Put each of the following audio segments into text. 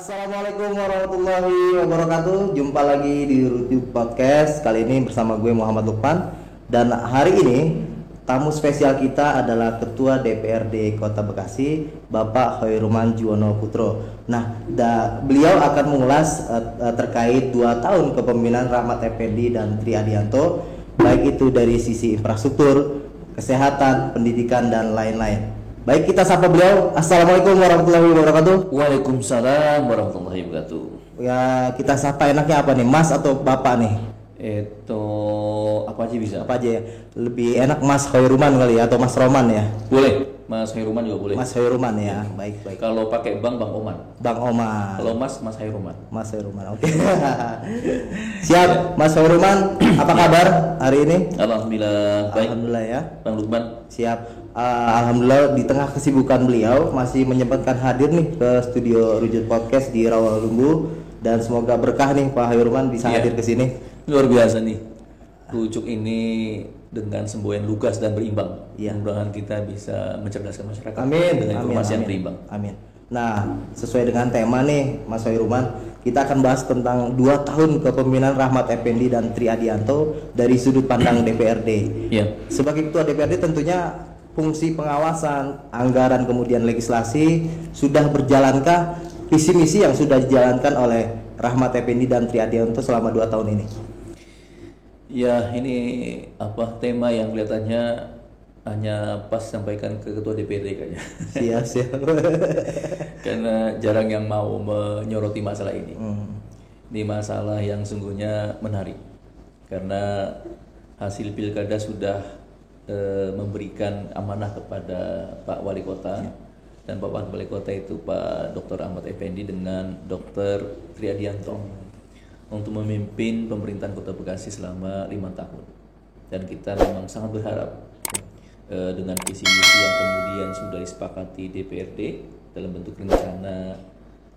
Assalamualaikum warahmatullahi wabarakatuh. Jumpa lagi di YouTube Podcast. Kali ini bersama gue Muhammad Lukman. Dan hari ini tamu spesial kita adalah Ketua DPRD Kota Bekasi, Bapak Hoyrumman Juwono Putro. Nah, beliau akan mengulas terkait 2 tahun kepemimpinan Rahmat Effendi dan Tri Adianto, baik itu dari sisi infrastruktur, kesehatan, pendidikan, dan lain-lain. Baik, kita sapa beliau. Assalamualaikum warahmatullahi wabarakatuh. Waalaikumsalam warahmatullahi wabarakatuh. Ya, kita sapa enaknya apa nih, Mas atau Bapak nih? Itu apa aja bisa? Apa aja ya? Lebih enak Mas Hoyrumman kali ya, atau Mas Roman ya? Boleh, Mas Hoyrumman juga boleh. Mas Hoyrumman ya, baik. Kalau pakai Bang Oman. Bang Oman. Kalau Mas Hoyrumman. Mas Hoyrumman, oke. Siap, Mas Hoyrumman. Apa kabar hari ini? Alhamdulillah baik. Alhamdulillah ya. Bang Lukman. Siap. Alhamdulillah di tengah kesibukan beliau masih menyempatkan hadir nih ke studio Rujut Podcast di Rawalumbu, dan semoga berkah nih Pak Hoyrumman bisa hadir ke sini. Luar biasa nih. Rujuk ini dengan semboyan lugas dan berimbang. Iya. Mudah-mudahan kita bisa mencerdaskan masyarakat dengan Amin. informasi yang berimbang. Amin. Nah, sesuai dengan tema nih Mas Hoyrumman, kita akan bahas tentang 2 tahun kepemimpinan Rahmat Effendi dan Tri Adianto dari sudut pandang DPRD. Iya. Sebagai ketua DPRD tentunya fungsi pengawasan, anggaran, kemudian legislasi sudah berjalankah visi misi yang sudah dijalankan oleh Rahmat Effendi dan Tri Adianto selama 2 tahun ini? Ya, ini tema yang kelihatannya hanya pas sampaikan ke ketua DPRD kayaknya. Siap. Karena jarang yang mau menyoroti masalah ini. Ini masalah yang sungguhnya menarik. Karena hasil pilkada sudah memberikan amanah kepada Pak Wali Kota, dan Pak Wali Kota itu Pak Dr. Rahmat Effendi dengan Dr. Tri Adianto untuk memimpin pemerintahan Kota Bekasi selama 5 tahun. Dan kita memang sangat berharap dengan visi misi yang kemudian sudah disepakati DPRD dalam bentuk rencana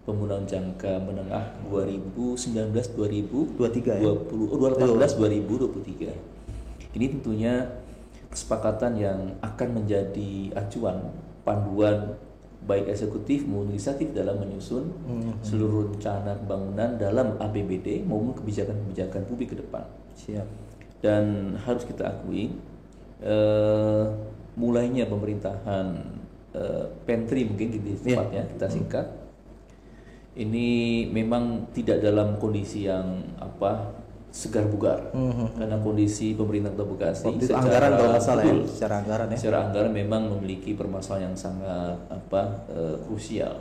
pembangunan jangka menengah 2019-2023 Ini tentunya kesepakatan yang akan menjadi acuan panduan baik eksekutif maupun legislatif dalam menyusun seluruh rencana pembangunan dalam APBD maupun kebijakan-kebijakan publik ke depan. Siap. Dan harus kita akui mulainya pemerintahan Pentri mungkin tepatnya kita singkat, ini memang tidak dalam kondisi yang segar bugar, karena kondisi pemerintah Kota Bekasi Waktu itu anggaran kalau nggak salah ya, secara anggaran ya. Secara anggaran memang memiliki permasalahan yang sangat krusial,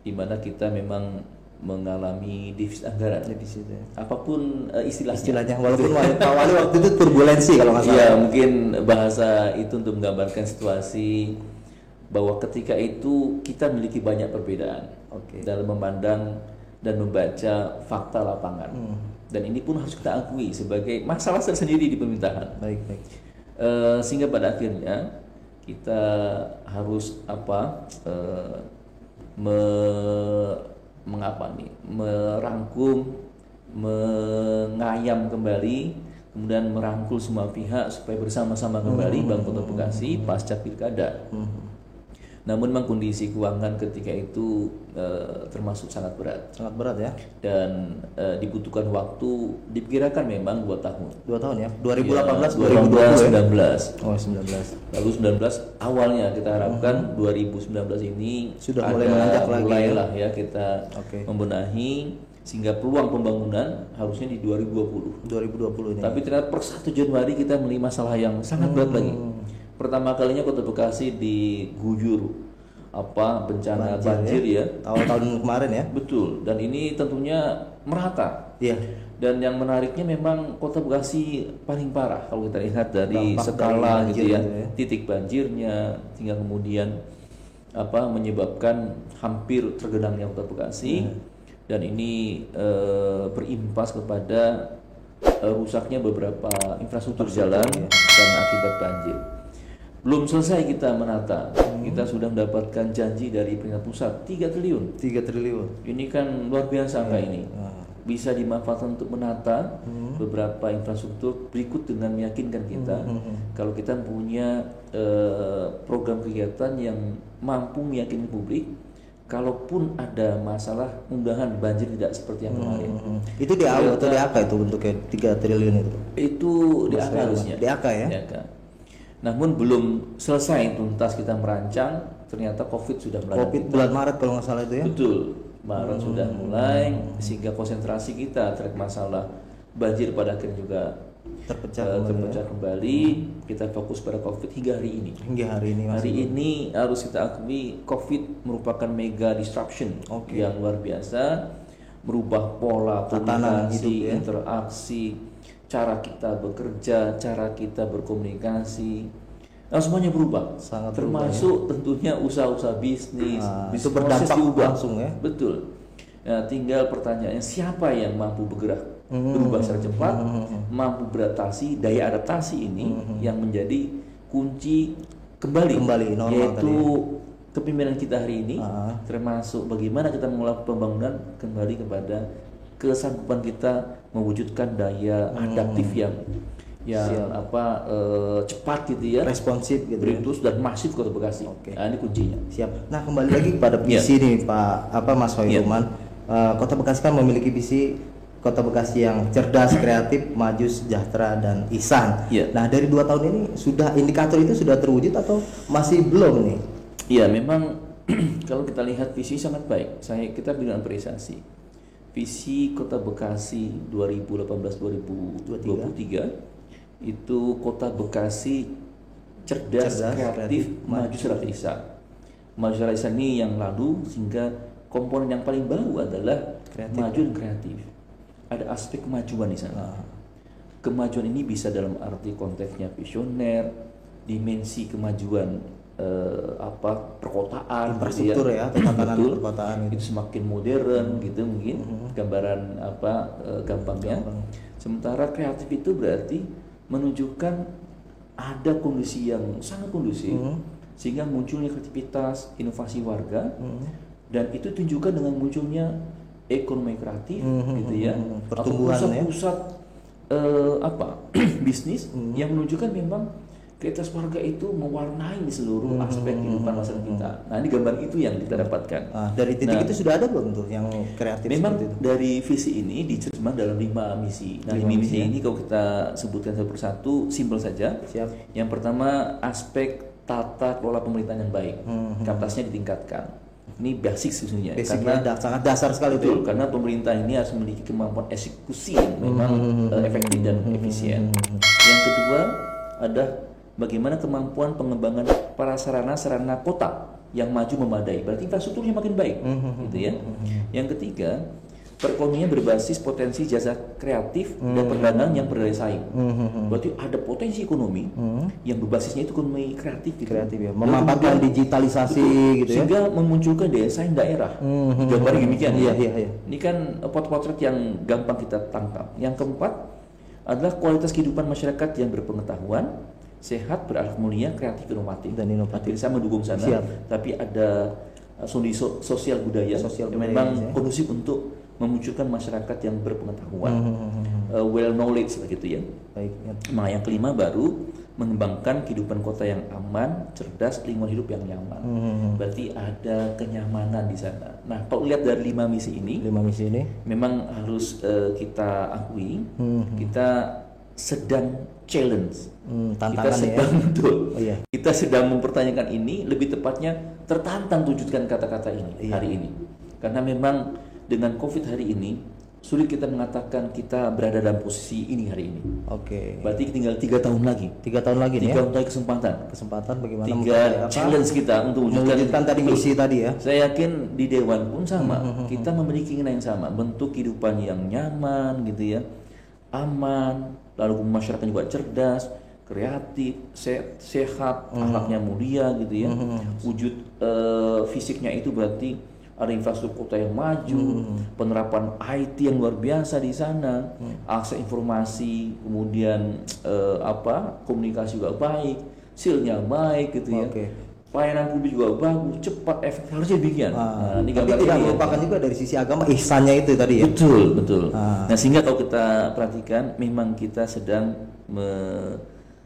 di mana kita memang mengalami defisit anggaran. Defisit ya. Apapun istilahnya, walaupun Pak Wali waktu itu turbulensi kalau nggak salah. Iya, mungkin bahasa itu untuk menggambarkan situasi bahwa ketika itu kita memiliki banyak perbedaan dalam memandang dan membaca fakta lapangan. Dan ini pun harus kita akui sebagai masalah tersendiri di pemerintahan. Baik. Sehingga pada akhirnya kita harus merangkum, mengayam kembali, kemudian merangkul semua pihak supaya bersama-sama kembali bangun Kota Bekasi pasca pilkada. Namun memang kondisi keuangan ketika itu termasuk sangat berat ya, dan dibutuhkan waktu, diperkirakan memang 2 tahun. 2 tahun ya, 2018, 2019. Oh 19. Lalu 19 awalnya kita harapkan 2019 ini sudah mulai menanjak lagi. Mulailah ya kita membenahi sehingga peluang pembangunan harusnya di 2020 ini. Tapi ternyata per 1 Januari kita melihat masalah yang sangat berat lagi. Pertama kalinya Kota Bekasi diguyur bencana banjir ya, awal tahun kemarin ya. Betul, dan ini tentunya merata. Iya. Dan yang menariknya memang Kota Bekasi paling parah kalau kita lihat dari skala gitu ya, titik banjirnya, hingga kemudian menyebabkan hampir tergenangnya Kota Bekasi. Dan ini berimpas kepada rusaknya beberapa infrastruktur jalan karena akibat banjir. Belum selesai kita menata, kita sudah mendapatkan janji dari pemerintah pusat 3 triliun. Ini kan luar biasa angka ini. Bisa dimanfaatkan untuk menata beberapa infrastruktur berikut dengan meyakinkan kita kalau kita punya program kegiatan yang mampu meyakinkan publik kalaupun ada masalah, mudahan banjir tidak seperti yang kemarin. Itu di AU atau di AK itu bentuknya 3 triliun itu? Itu di AK harusnya. Di AK ya? Di AK. Namun belum selesai tuntas kita merancang, ternyata COVID sudah melanda. COVID bulan Maret kalau nggak salah itu ya? Betul, Maret sudah mulai, sehingga konsentrasi kita terhadap masalah banjir pada akhirnya juga terpecah kembali. Kita fokus pada COVID hingga hari ini. Hari ini harus kita akui COVID merupakan mega disruption yang luar biasa, merubah pola komunikasi, interaksi, cara kita bekerja, cara kita berkomunikasi. Nah, semuanya berubah. Sangat termasuk tentunya usaha-usaha bisnis. Itu berdampak langsung ya. Betul. Nah, tinggal pertanyaannya, siapa yang mampu bergerak berubah secara cepat, mampu beradaptasi, daya adaptasi ini yang menjadi kunci kembali normal, yaitu kepemimpinan kita hari ini, termasuk bagaimana kita mengelola pembangunan kembali kepada kesanggupan kita mewujudkan daya adaptif yang cepat gitu ya, responsif gitu, berintus dan masif Kota Bekasi. Nah, ini kuncinya. Siap. Nah, kembali lagi pada visi nih Pak Mas Hoiruman. Kota Bekasi kan memiliki visi Kota Bekasi yang cerdas, kreatif, maju, sejahtera, dan ihsan. Nah, dari 2 tahun ini indikator itu sudah terwujud atau masih belum nih? Iya, memang kalau kita lihat visi sangat baik. Kita berikan apresiasi. Visi Kota Bekasi 2018-2023 itu Kota Bekasi cerdas, kreatif, maju, secara ihsan. Maju secara ihsan ini yang lalu, sehingga komponen yang paling baru adalah maju dan kreatif. Ada aspek kemajuan di sana. Kemajuan ini bisa dalam arti konteksnya visioner, dimensi kemajuan perkotaan, infrastruktur ya, tatanan perkotaan itu semakin modern gitu mungkin gambaran gampangnya. Sementara kreatif itu berarti menunjukkan ada kondisi yang sangat kondusif sehingga munculnya kreativitas, inovasi warga, dan itu tunjukkan dengan munculnya ekonomi kreatif gitu ya, pertumbuhan pusat bisnis yang menunjukkan memang kreativitas warga itu mewarnai seluruh aspek kehidupan masyarakat kita. Nah, ini gambar itu yang kita dapatkan. Dari titik itu sudah ada belum tuh yang kreatif? Memang itu? Dari visi ini diterjemahkan dalam 5 misi. Nah, 5 misi ini kalau kita sebutkan satu persatu, simpel saja. Siap. Yang pertama, aspek tata kelola pemerintahan yang baik, kapasitasnya ditingkatkan. Ini basic sebenarnya, karena sangat dasar sekali itu. Karena pemerintah ini harus memiliki kemampuan eksekusi yang memang efektif dan efisien. Yang kedua ada bagaimana kemampuan pengembangan prasarana kota yang maju memadai. Berarti infrastrukturnya makin baik, gitu ya. Yang ketiga, perekonomian berbasis potensi jasa kreatif dan perdagangan yang berdaya saing. Berarti ada potensi ekonomi yang berbasisnya itu ekonomi kreatif, gitu. Ya. Memanfaatkan digitalisasi gitu ya. Sehingga memunculkan daya saing daerah. Gambar demikian ya. Ini kan potret yang gampang kita tangkap. Yang keempat adalah kualitas kehidupan masyarakat yang berpengetahuan, sehat, berakhlak mulia, kreatif, inovatif. Saya mendukung sana. Tapi ada sosial budaya yang memang kondusif untuk memunculkan masyarakat yang berpengetahuan, well knowledge begitu ya. Baik. Nah, yang kelima baru mengembangkan kehidupan kota yang aman, cerdas, lingkungan hidup yang nyaman. Berarti ada kenyamanan di sana. Nah, kalau lihat dari 5 misi ini memang harus kita akui, kita sedang challenge. Kita sedang kita sedang mempertanyakan ini, lebih tepatnya tertantang wujudkan kata-kata ini hari ini. Karena memang dengan COVID hari ini sulit kita mengatakan kita berada dalam posisi ini hari ini. Berarti tinggal 3 tahun lagi. 3 tahun lagi nih. 3 tahun lagi kesempatan bagaimana challenge kita untuk mewujudkan tadi misi tadi ya. Saya yakin di Dewan pun sama. Kita memiliki keinginan yang sama, bentuk kehidupan yang nyaman gitu ya, aman, lalu masyarakat juga cerdas, kreatif, sehat, akhlaknya mulia gitu ya. Wujud fisiknya itu berarti ada infrastruktur kota yang maju, penerapan IT yang luar biasa di sana, akses informasi, kemudian komunikasi juga baik, skillnya baik gitu ya. Pelayanan publik juga bagus, cepat, efektif, harusnya demikian. Ini tapi tidak melupakan juga dari sisi agama ihsannya itu tadi ya. Betul. Nah, sehingga kalau kita perhatikan, memang kita sedang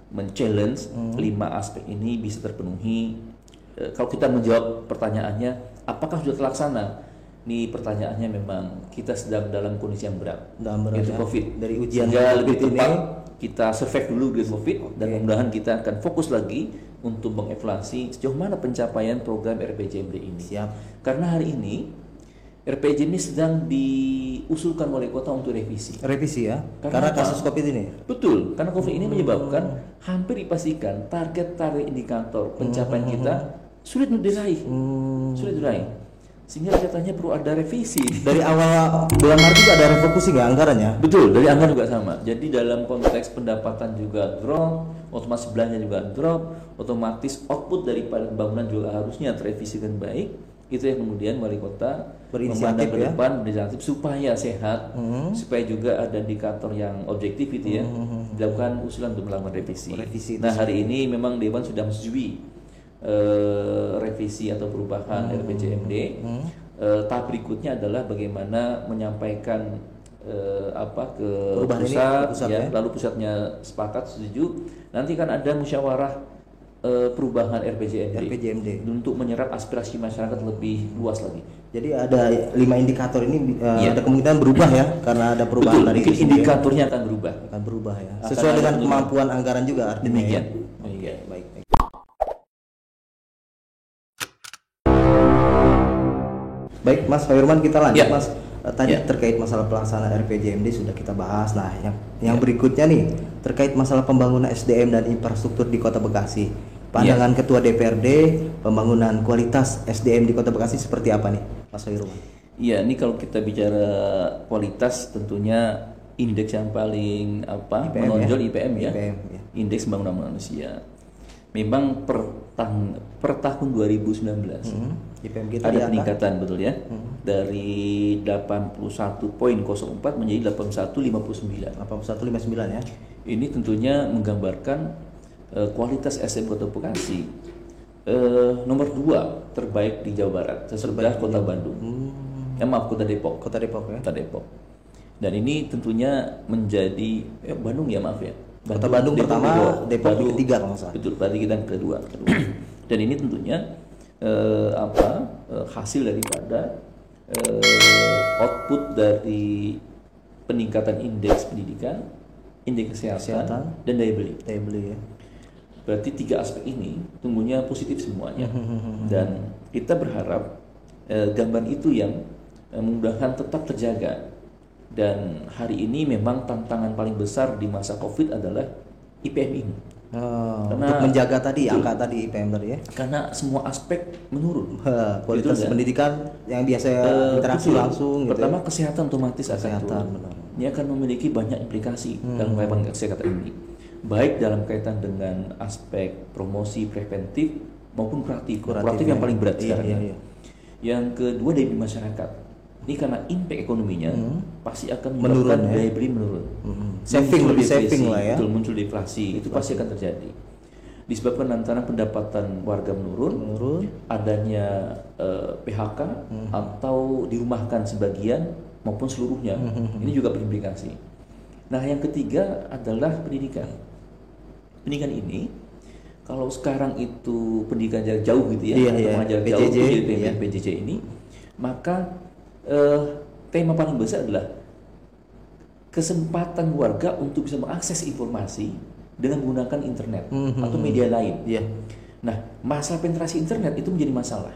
men-challenge 5 aspek ini bisa terpenuhi kalau kita menjawab pertanyaannya, apakah sudah terlaksana? Ini pertanyaannya memang kita sedang dalam kondisi yang berat, yaitu ya. COVID. Dari ujian sehingga lebih ini, tepat kita survive dulu dengan COVID, dan mudah-mudahan kita akan fokus lagi untuk mengevaluasi sejauh mana pencapaian program RPJMD ini. Siap. Karena hari ini RPJMD ini sedang diusulkan oleh kota untuk revisi. Revisi ya? Karena kasus COVID ini? Betul, karena COVID ini menyebabkan hampir dipastikan target-target indikator pencapaian kita sulit diraih. Sulit diraih. Sehingga katanya perlu ada revisi. Dari awal bulan Maret juga ada refocusing ya anggarannya? Betul, dari anggaran juga sama. Jadi dalam konteks pendapatan juga drop, otomatis belanja juga drop, otomatis output daripada pembangunan juga harusnya terrevisi dengan baik. Itu yang kemudian wali kota memandang ke depan berinisiatif supaya sehat, supaya juga ada indikator yang objektif itu ya, dilakukan usulan untuk melakukan revisi. Nah hari ini memang Dewan sudah menyetujui revisi atau perubahan RPJMD. Tahap berikutnya adalah bagaimana menyampaikan ke pusat, ya, lalu pusatnya sepakat setuju. Nanti kan ada musyawarah perubahan RPJMD untuk menyerap aspirasi masyarakat lebih luas lagi. Jadi ada 5 indikator ini ada kemungkinan berubah ya karena ada perubahan. Betul, dari mungkin indikatornya akan berubah ya. Sesuai dengan kemampuan anggaran juga artinya. Demikian. Ya. Baik. Baik Mas Firman, kita lanjut Mas. Tadi terkait masalah pelaksanaan RPJMD sudah kita bahas. Nah, yang berikutnya nih terkait masalah pembangunan SDM dan infrastruktur di Kota Bekasi. Pandangan Ketua DPRD pembangunan kualitas SDM di Kota Bekasi seperti apa nih, Mas Firman? Iya, ini kalau kita bicara kualitas tentunya indeks yang paling menonjol IPM ya. Indeks Pembangunan Manusia. Memang per tahun 2019 IPM kita ada peningkatan betul ya, dari 81.04 menjadi 81.59 ya. Ini tentunya menggambarkan kualitas SDM Kota Bekasi nomor 2 terbaik di Jawa Barat sesudah Kota Bandung. Kota Depok. Kota Depok. Dan ini tentunya menjadi Bandung ya, maaf ya. Kota Bandung pertama, Depok ketiga kalau nggak salah. Betul, berarti kita kedua. Dan ini tentunya hasil daripada output dari peningkatan indeks pendidikan, indeks kesehatan, dan daya beli. Ya. Berarti 3 aspek ini tumbuhnya positif semuanya. Dan kita berharap gambaran itu yang mudah-mudahan tetap terjaga. Dan hari ini memang tantangan paling besar di masa COVID adalah IPM ini. Untuk menjaga tadi angka tadi IPM tadi ya. Karena semua aspek menurun. Kualitas pendidikan yang biasa interaksi langsung. Pertama kesehatan otomatis akan turun. Ini akan memiliki banyak implikasi dalam kaitan kesehatan ini. Baik dalam kaitan dengan aspek promosi preventif maupun kuratif yang paling berat sekarang. Yang kedua dari masyarakat. Ini karena impact ekonominya pasti akan menyebabkan daya beli menurun. Saving lah ya. Muncul deflasi, itu pasti akan terjadi. Disebabkan antara pendapatan warga menurun, adanya PHK atau dirumahkan sebagian maupun seluruhnya. Ini juga berimplikasi. Nah, yang ketiga adalah pendidikan. Pendidikan ini kalau sekarang itu pendidikan jarak jauh gitu ya, jarak jauh jadi PJJ ini, maka tema paling besar adalah kesempatan warga untuk bisa mengakses informasi dengan menggunakan internet atau media lain. Nah, masalah penetrasi internet itu menjadi masalah.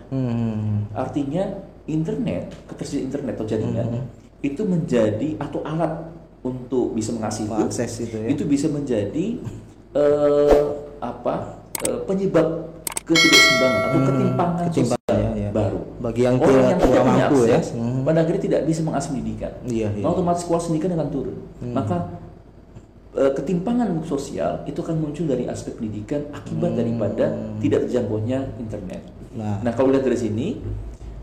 Artinya internet, ketersediaan internet atau jaringan itu menjadi atau alat untuk bisa mengakses itu, itu bisa menjadi penyebab ketidakseimbangan atau ketimpangan sosial baru. Bagi yang orang yang tidak mampu ya, pada akhirnya tidak bisa mengakses pendidikan. Otomatis kualitas pendidikan akan turun. Maka ketimpangan sosial itu akan muncul dari aspek pendidikan akibat daripada tidak terjangkaunya internet. Nah, kalau lihat dari sini,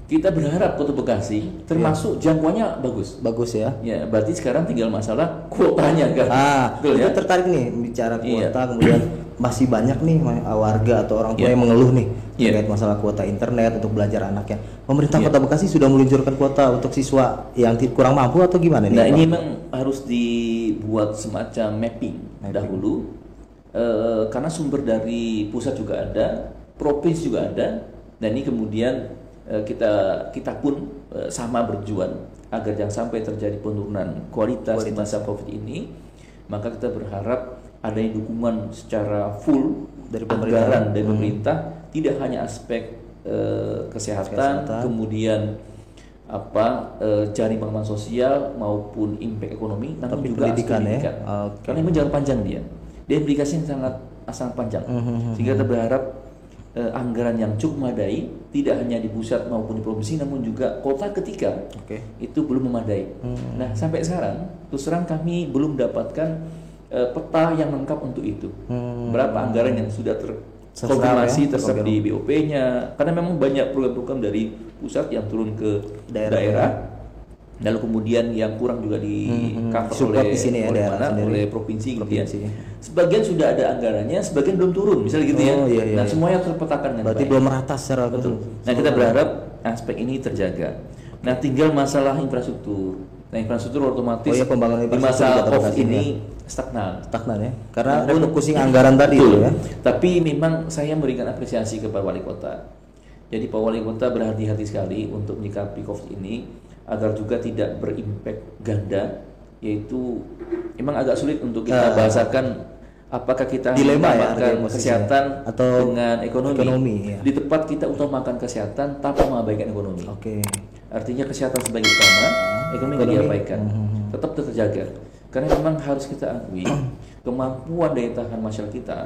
kita berharap Kota Bekasi termasuk jangkauannya bagus ya. Ya, berarti sekarang tinggal masalah kuotanya kan. Betul ya. Tertarik nih bicara kuota, kemudian masih banyak nih warga atau orang tua yang mengeluh nih terkait masalah kuota internet untuk belajar anaknya. Pemerintah Kota Bekasi sudah meluncurkan kuota untuk siswa yang kurang mampu atau gimana nih? Nah, ini memang harus dibuat semacam mapping dahulu, karena sumber dari pusat juga ada, provinsi juga ada. Dan ini kemudian kita pun sama berjuang agar jangan sampai terjadi penurunan kualitas di masa COVID ini. Maka kita berharap adanya dukungan secara full dari anggaran dari pemerintah, tidak hanya aspek kesehatan, kemudian jaring pengaman sosial maupun impact ekonomi, namun juga pendidikan, pendidikan. Karena memang jangka panjang dia implikasinya sangat panjang. Sehingga kita berharap anggaran yang cukup memadai, tidak hanya di pusat maupun di provinsi, namun juga kota ketika itu belum memadai. Nah, sampai sekarang terus terang kami belum mendapatkan peta yang lengkap untuk itu. Berapa anggaran yang sudah terkonfirmasi terserap di BOP-nya, karena memang banyak program-program dari pusat yang turun ke daerah. Lalu kemudian yang kurang juga di cover oleh provinsi gitu ya. Sebagian sudah ada anggarannya, sebagian belum turun, misalnya gitu ya. Nah, semuanya terpetakan dengan berarti baik. belum merata secara betul. Nah, kita berharap aspek ini terjaga. Nah, tinggal masalah infrastruktur. Nah, infrastruktur otomatis di masa COVID ini stagnan ya. Karena refocusing anggaran tadi itu ya. Tapi memang saya memberikan apresiasi kepada wali kota. Jadi Pak Wali Kota berhati-hati sekali untuk menyikapi COVID ini agar juga tidak berimpact ganda, yaitu memang agak sulit untuk kita bahasakan apakah kita utamakan kesehatan atau dengan ekonomi. Di tempat kita utamakan kesehatan tanpa mengabaikan ekonomi. Artinya kesehatan sebagai utama, ekonomi tidak diabaikan, tetap terjaga. Karena memang harus kita akui kemampuan daya tahan masyarakat kita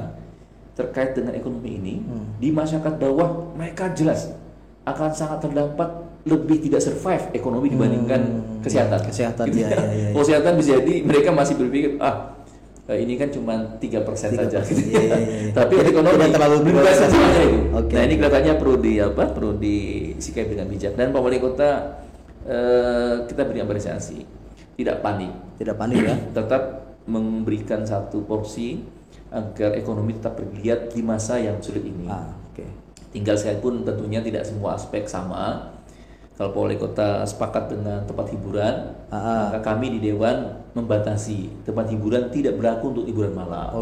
terkait dengan ekonomi ini di masyarakat bawah, mereka jelas akan sangat terdampak, lebih tidak survive ekonomi dibandingkan kesehatan. Gitu ya. Kesehatan bisa jadi mereka masih berpikir ini kan cuma 3% saja. Tapi ekonomi terlalu besar semuanya itu. Nah, ini kelihatannya perlu disikapi dengan bijak. Dan Pak Wali Kota kita beri apresiasi, tidak panik ya, tetap memberikan satu porsi agar ekonomi tetap bergeliat di masa yang sulit ini. Tinggal sekalipun tentunya tidak semua aspek sama. Kalau Pak Wali Kota sepakat dengan tempat hiburan, maka kami di Dewan membatasi tempat hiburan tidak berlaku untuk hiburan malam.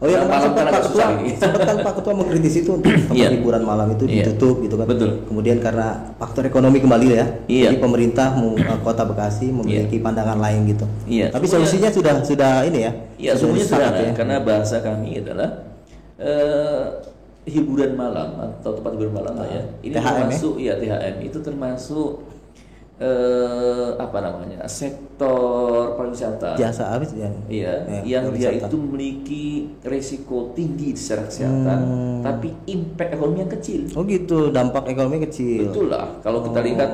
Sempat Pak Ketua mengkritisi itu untuk tempat hiburan malam itu ditutup gitu kan. Betul. Kemudian karena faktor ekonomi kembali ya. Jadi pemerintah Kota Bekasi memiliki pandangan lain gitu. Tapi solusinya sudah ini ya. Solusinya sederhana, karena bahasa kami adalah hiburan malam atau tempat hiburan malam lah ya. Ini THM termasuk THM itu termasuk sektor pariwisata. Jasa habis ya. Yang dia itu memiliki risiko tinggi secara kesehatan, tapi impact ekonomi yang kecil. Dampak ekonomi kecil. Betul lah. Kalau kita lihat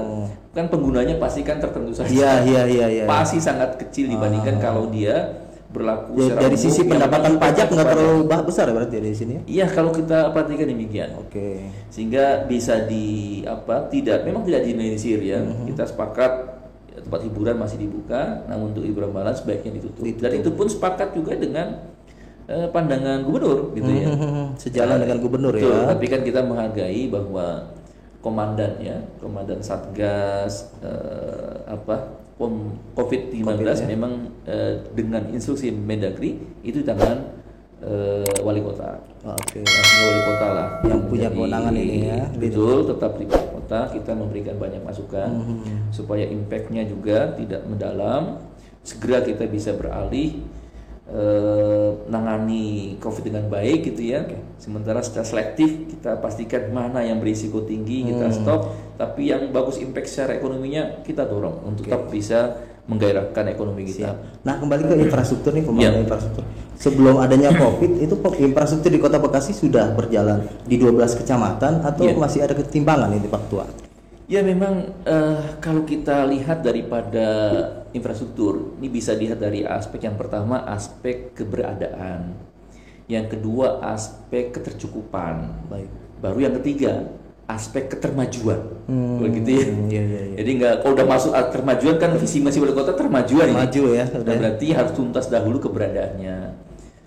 kan penggunanya pasti kan tertentu saja. Iya. Pasti sangat kecil dibandingkan kalau dia berlaku dari sisi pendapatan pajak nggak terlalu besar berarti di sini. Iya, kalau kita perhatikan demikian. Sehingga bisa memang tidak diminimalisir ya. Kita sepakat tempat hiburan masih dibuka, namun untuk hiburan malam sebaiknya ditutup. Dan itu pun sepakat juga dengan pandangan gubernur gitu ya. Sejalan dengan gubernur ya. Tapi kan kita menghargai bahwa komandan Satgas COVID-19 memang dengan instruksi Mendagri itu di tangan wali kota. Wali kota lah yang punya kewenangan ini ya. Betul, tetap di wali kota kita memberikan banyak masukan supaya impact-nya juga tidak mendalam. Segera kita bisa beralih menangani COVID dengan baik gitu ya. Sementara secara selektif kita pastikan mana yang berisiko tinggi kita stop, tapi yang bagus impact secara ekonominya kita dorong untuk tetap bisa menggairahkan ekonomi kita. Nah, kembali ke infrastruktur nih, pembangunan infrastruktur. Sebelum adanya COVID itu infrastruktur di Kota Bekasi sudah berjalan di 12 kecamatan atau masih ada ketimpangan ini Pak Ketua? Ya memang kalau kita lihat daripada infrastruktur ini bisa dilihat dari aspek yang pertama, aspek keberadaan, yang kedua aspek ketercukupan, baru yang ketiga aspek ketermajuan, begitu ya. Jadi kalau udah masuk ketermajuan kan visi misi wali kota termajuan ya. Berarti harus tuntas dahulu keberadaannya,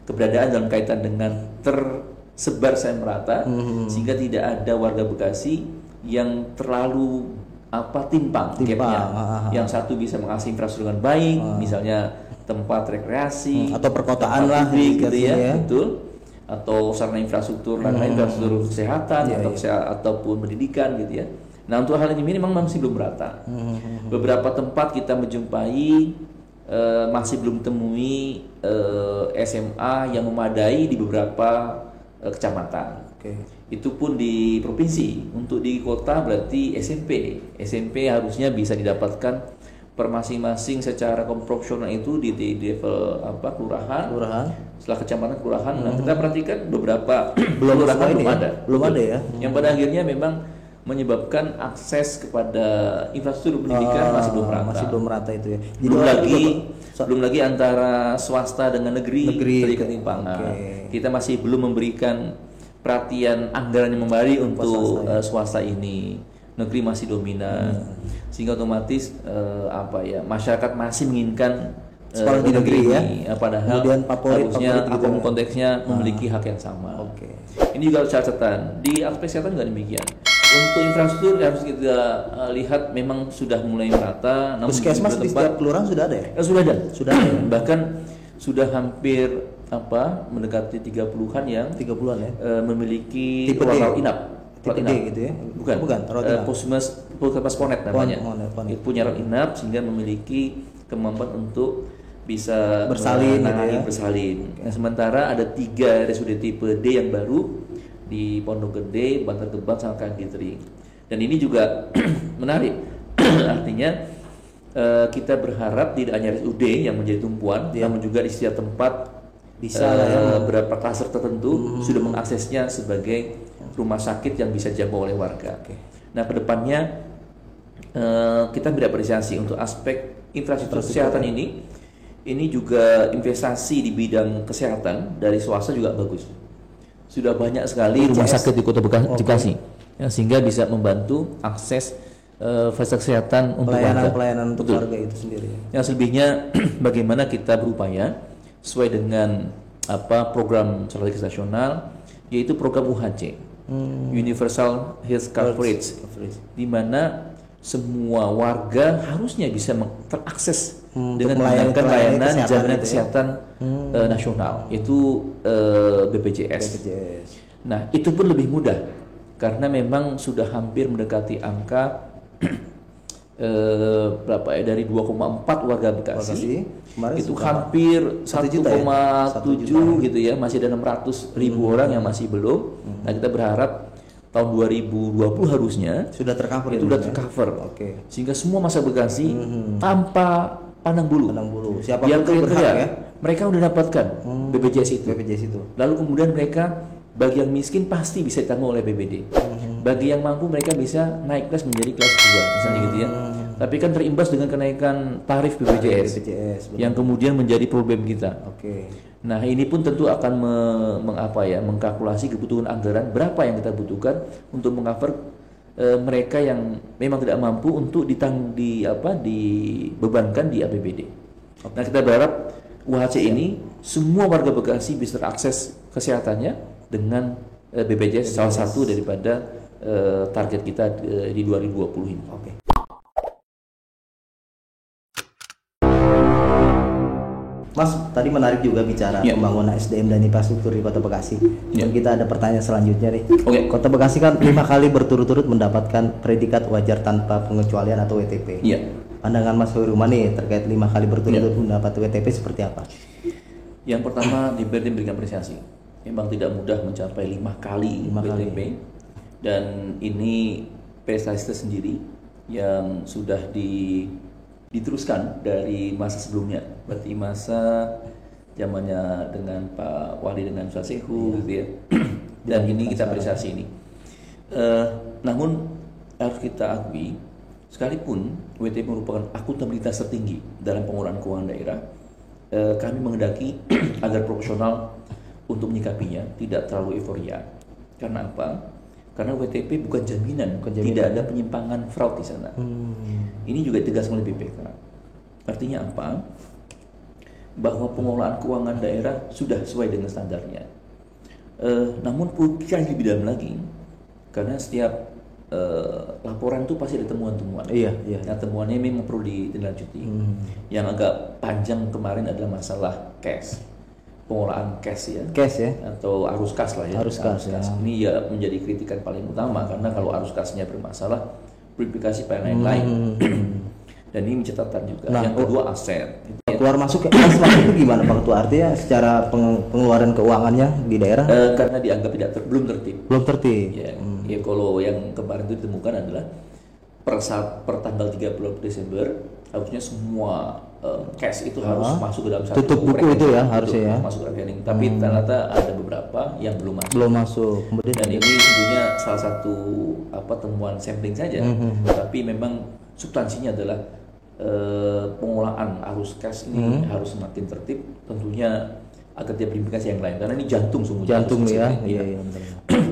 keberadaan dalam kaitan dengan tersebar merata sehingga tidak ada warga Bekasi yang terlalu timpang gapnya. Yang satu bisa mengakses infrastruktur dengan baik, misalnya tempat rekreasi atau perkotaan lah gitu ya. Betul. atau sarana infrastruktur, infrastruktur kesehatan ataupun pendidikan gitu ya. Nah untuk hal ini memang masih belum merata. Beberapa tempat kita menjumpai masih belum temui SMA yang memadai di beberapa kecamatan. Itu pun di provinsi. Untuk di kota berarti SMP harusnya bisa didapatkan per masing-masing secara proporsional itu di level kelurahan, setelah kecamatan kelurahan. Nah kita perhatikan beberapa kelurahan belum ada ya. Yang pada akhirnya memang menyebabkan akses kepada infrastruktur pendidikan masih belum merata itu ya. Belum lagi antara swasta dengan negeri terjadi ketimpangan. Kita masih belum memberikan perhatian anggaran yang memberi untuk swasta ini. Negeri masih dominan, sehingga otomatis masyarakat masih menginginkan sekolah di negeri ya. Padahal harusnya apapun konteksnya memiliki hak yang sama. Ini juga catatan di aspek kesehatan juga demikian. Untuk infrastruktur harus kita lihat memang sudah mulai merata. Puskesmas di setiap kelurahan sudah ada ya? Sudah ada. Bahkan sudah hampir mendekati 30-an yang memiliki ruang inap. Tipe D gitu ya? Bukan. Puskesmas Ponet namanya. Itu punya rawat inap sehingga memiliki kemampuan untuk bisa bersalin. Nah, sementara ada 3 RSUD tipe D yang baru di Pondok Gede, Bantar Gebang, sama Kanditri. Dan ini juga menarik. Artinya kita berharap tidak hanya RSUD yang menjadi tumpuan, namun juga di setiap tempat bisa beberapa klaster tertentu sudah mengaksesnya sebagai rumah sakit yang bisa dijangkau oleh warga. Nah, kedepannya kita berapresiasi untuk aspek infrastruktur kesehatan ini juga investasi di bidang kesehatan dari swasta juga bagus. Sudah banyak sekali rumah sakit di Kota Bekasi, sehingga bisa membantu akses fasilitas kesehatan untuk pelayanan untuk warga itu sendiri. Yang selebihnya bagaimana kita berupaya sesuai dengan program strategis nasional, yaitu program UHC. Universal Health Coverage, di mana semua warga harusnya bisa terakses dengan menggunakan layanan jaminan kesehatan nasional, yaitu BPJS. Nah, itu pun lebih mudah karena memang sudah hampir mendekati angka dari 2,4 warga Bekasi itu hampir 1,7 gitu ya, masih ada 600.000 orang yang masih belum. Nah, kita berharap tahun 2020 harusnya sudah tercover sehingga semua masyarakat Bekasi tanpa pandang bulu. Siapa yang berhak ya, mereka udah dapatkan BPJS itu. Lalu kemudian mereka bagi yang miskin pasti bisa ditanggung oleh BPD. Bagi yang mampu mereka bisa naik kelas menjadi kelas 2 misalnya gitu ya. Tapi kan terimbas dengan kenaikan tarif BPJS yang kemudian menjadi problem kita. Nah, ini pun tentu akan mengkalkulasi kebutuhan anggaran berapa yang kita butuhkan untuk mengcover mereka yang memang tidak mampu untuk dibebankan di APBD. Nah, kita berharap UHC ini semua warga Bekasi bisa terakses kesehatannya dengan BPJS, salah satu daripada target kita di 2020 ini. Mas, tadi menarik juga bicara pembangunan SDM dan infrastruktur di Kota Bekasi. Dan kita ada pertanyaan selanjutnya nih. Kota Bekasi kan 5 kali berturut-turut mendapatkan predikat wajar tanpa pengecualian atau WTP. Pandangan Mas Hoiruma nih terkait 5 kali berturut-turut mendapat WTP seperti apa? Yang pertama, DPRD memberikan apresiasi. Memang tidak mudah mencapai 5 kali WTP. Dan ini prestasi tersendiri yang sudah diteruskan dari masa sebelumnya, berarti masa zamannya dengan Pak Wali dengan Ustaz Sehu gitu ya. Dan ini kita apresiasi ini. Namun harus kita akui, sekalipun WTP merupakan akuntabilitas tertinggi dalam pengelolaan keuangan daerah, kami menghendaki agar profesional untuk menyikapinya, tidak terlalu euforia. Karena apa? Karena WTP bukan jaminan, tidak ada penyimpangan fraud di sana. Ini juga ditegaskan oleh BPK. Artinya apa? Bahwa pengelolaan keuangan daerah sudah sesuai dengan standarnya. Namun perlu kita lebih dalam lagi, karena setiap laporan itu pasti ada temuan-temuan. Nah, temuannya memang perlu ditindaklanjuti. Yang agak panjang kemarin adalah masalah cash. pengolahan cash ya, Cash ya. atau arus kas lah ya. Arus kas, ya. Ini ya menjadi kritikan paling utama karena kalau arus kasnya bermasalah, verifikasi dan lain-lain. Dan ini catatan juga. Nah, yang kedua aset. Keluar masuk kas masuk itu gimana Pak Ketua? Artinya secara pengeluaran keuangannya di daerah Karena dianggap belum tertib. belum tertib. Ya, ya kalau yang kemarin itu ditemukan adalah per tanggal 30 Desember harusnya semua cash itu harus masuk ke dalam satu tutup buku itu ya harusnya ya. Masuk ke rekening. Tapi ternyata ada beberapa yang belum masuk. Belum masuk. Kemudian Dan ini tentunya salah satu temuan sampling saja. Tapi memang substansinya adalah pengolahan arus cash ini harus semakin tertib. Tentunya agar tidak berimplikasi yang lain karena ini jantung sungguhnya. jantung ya. Iya.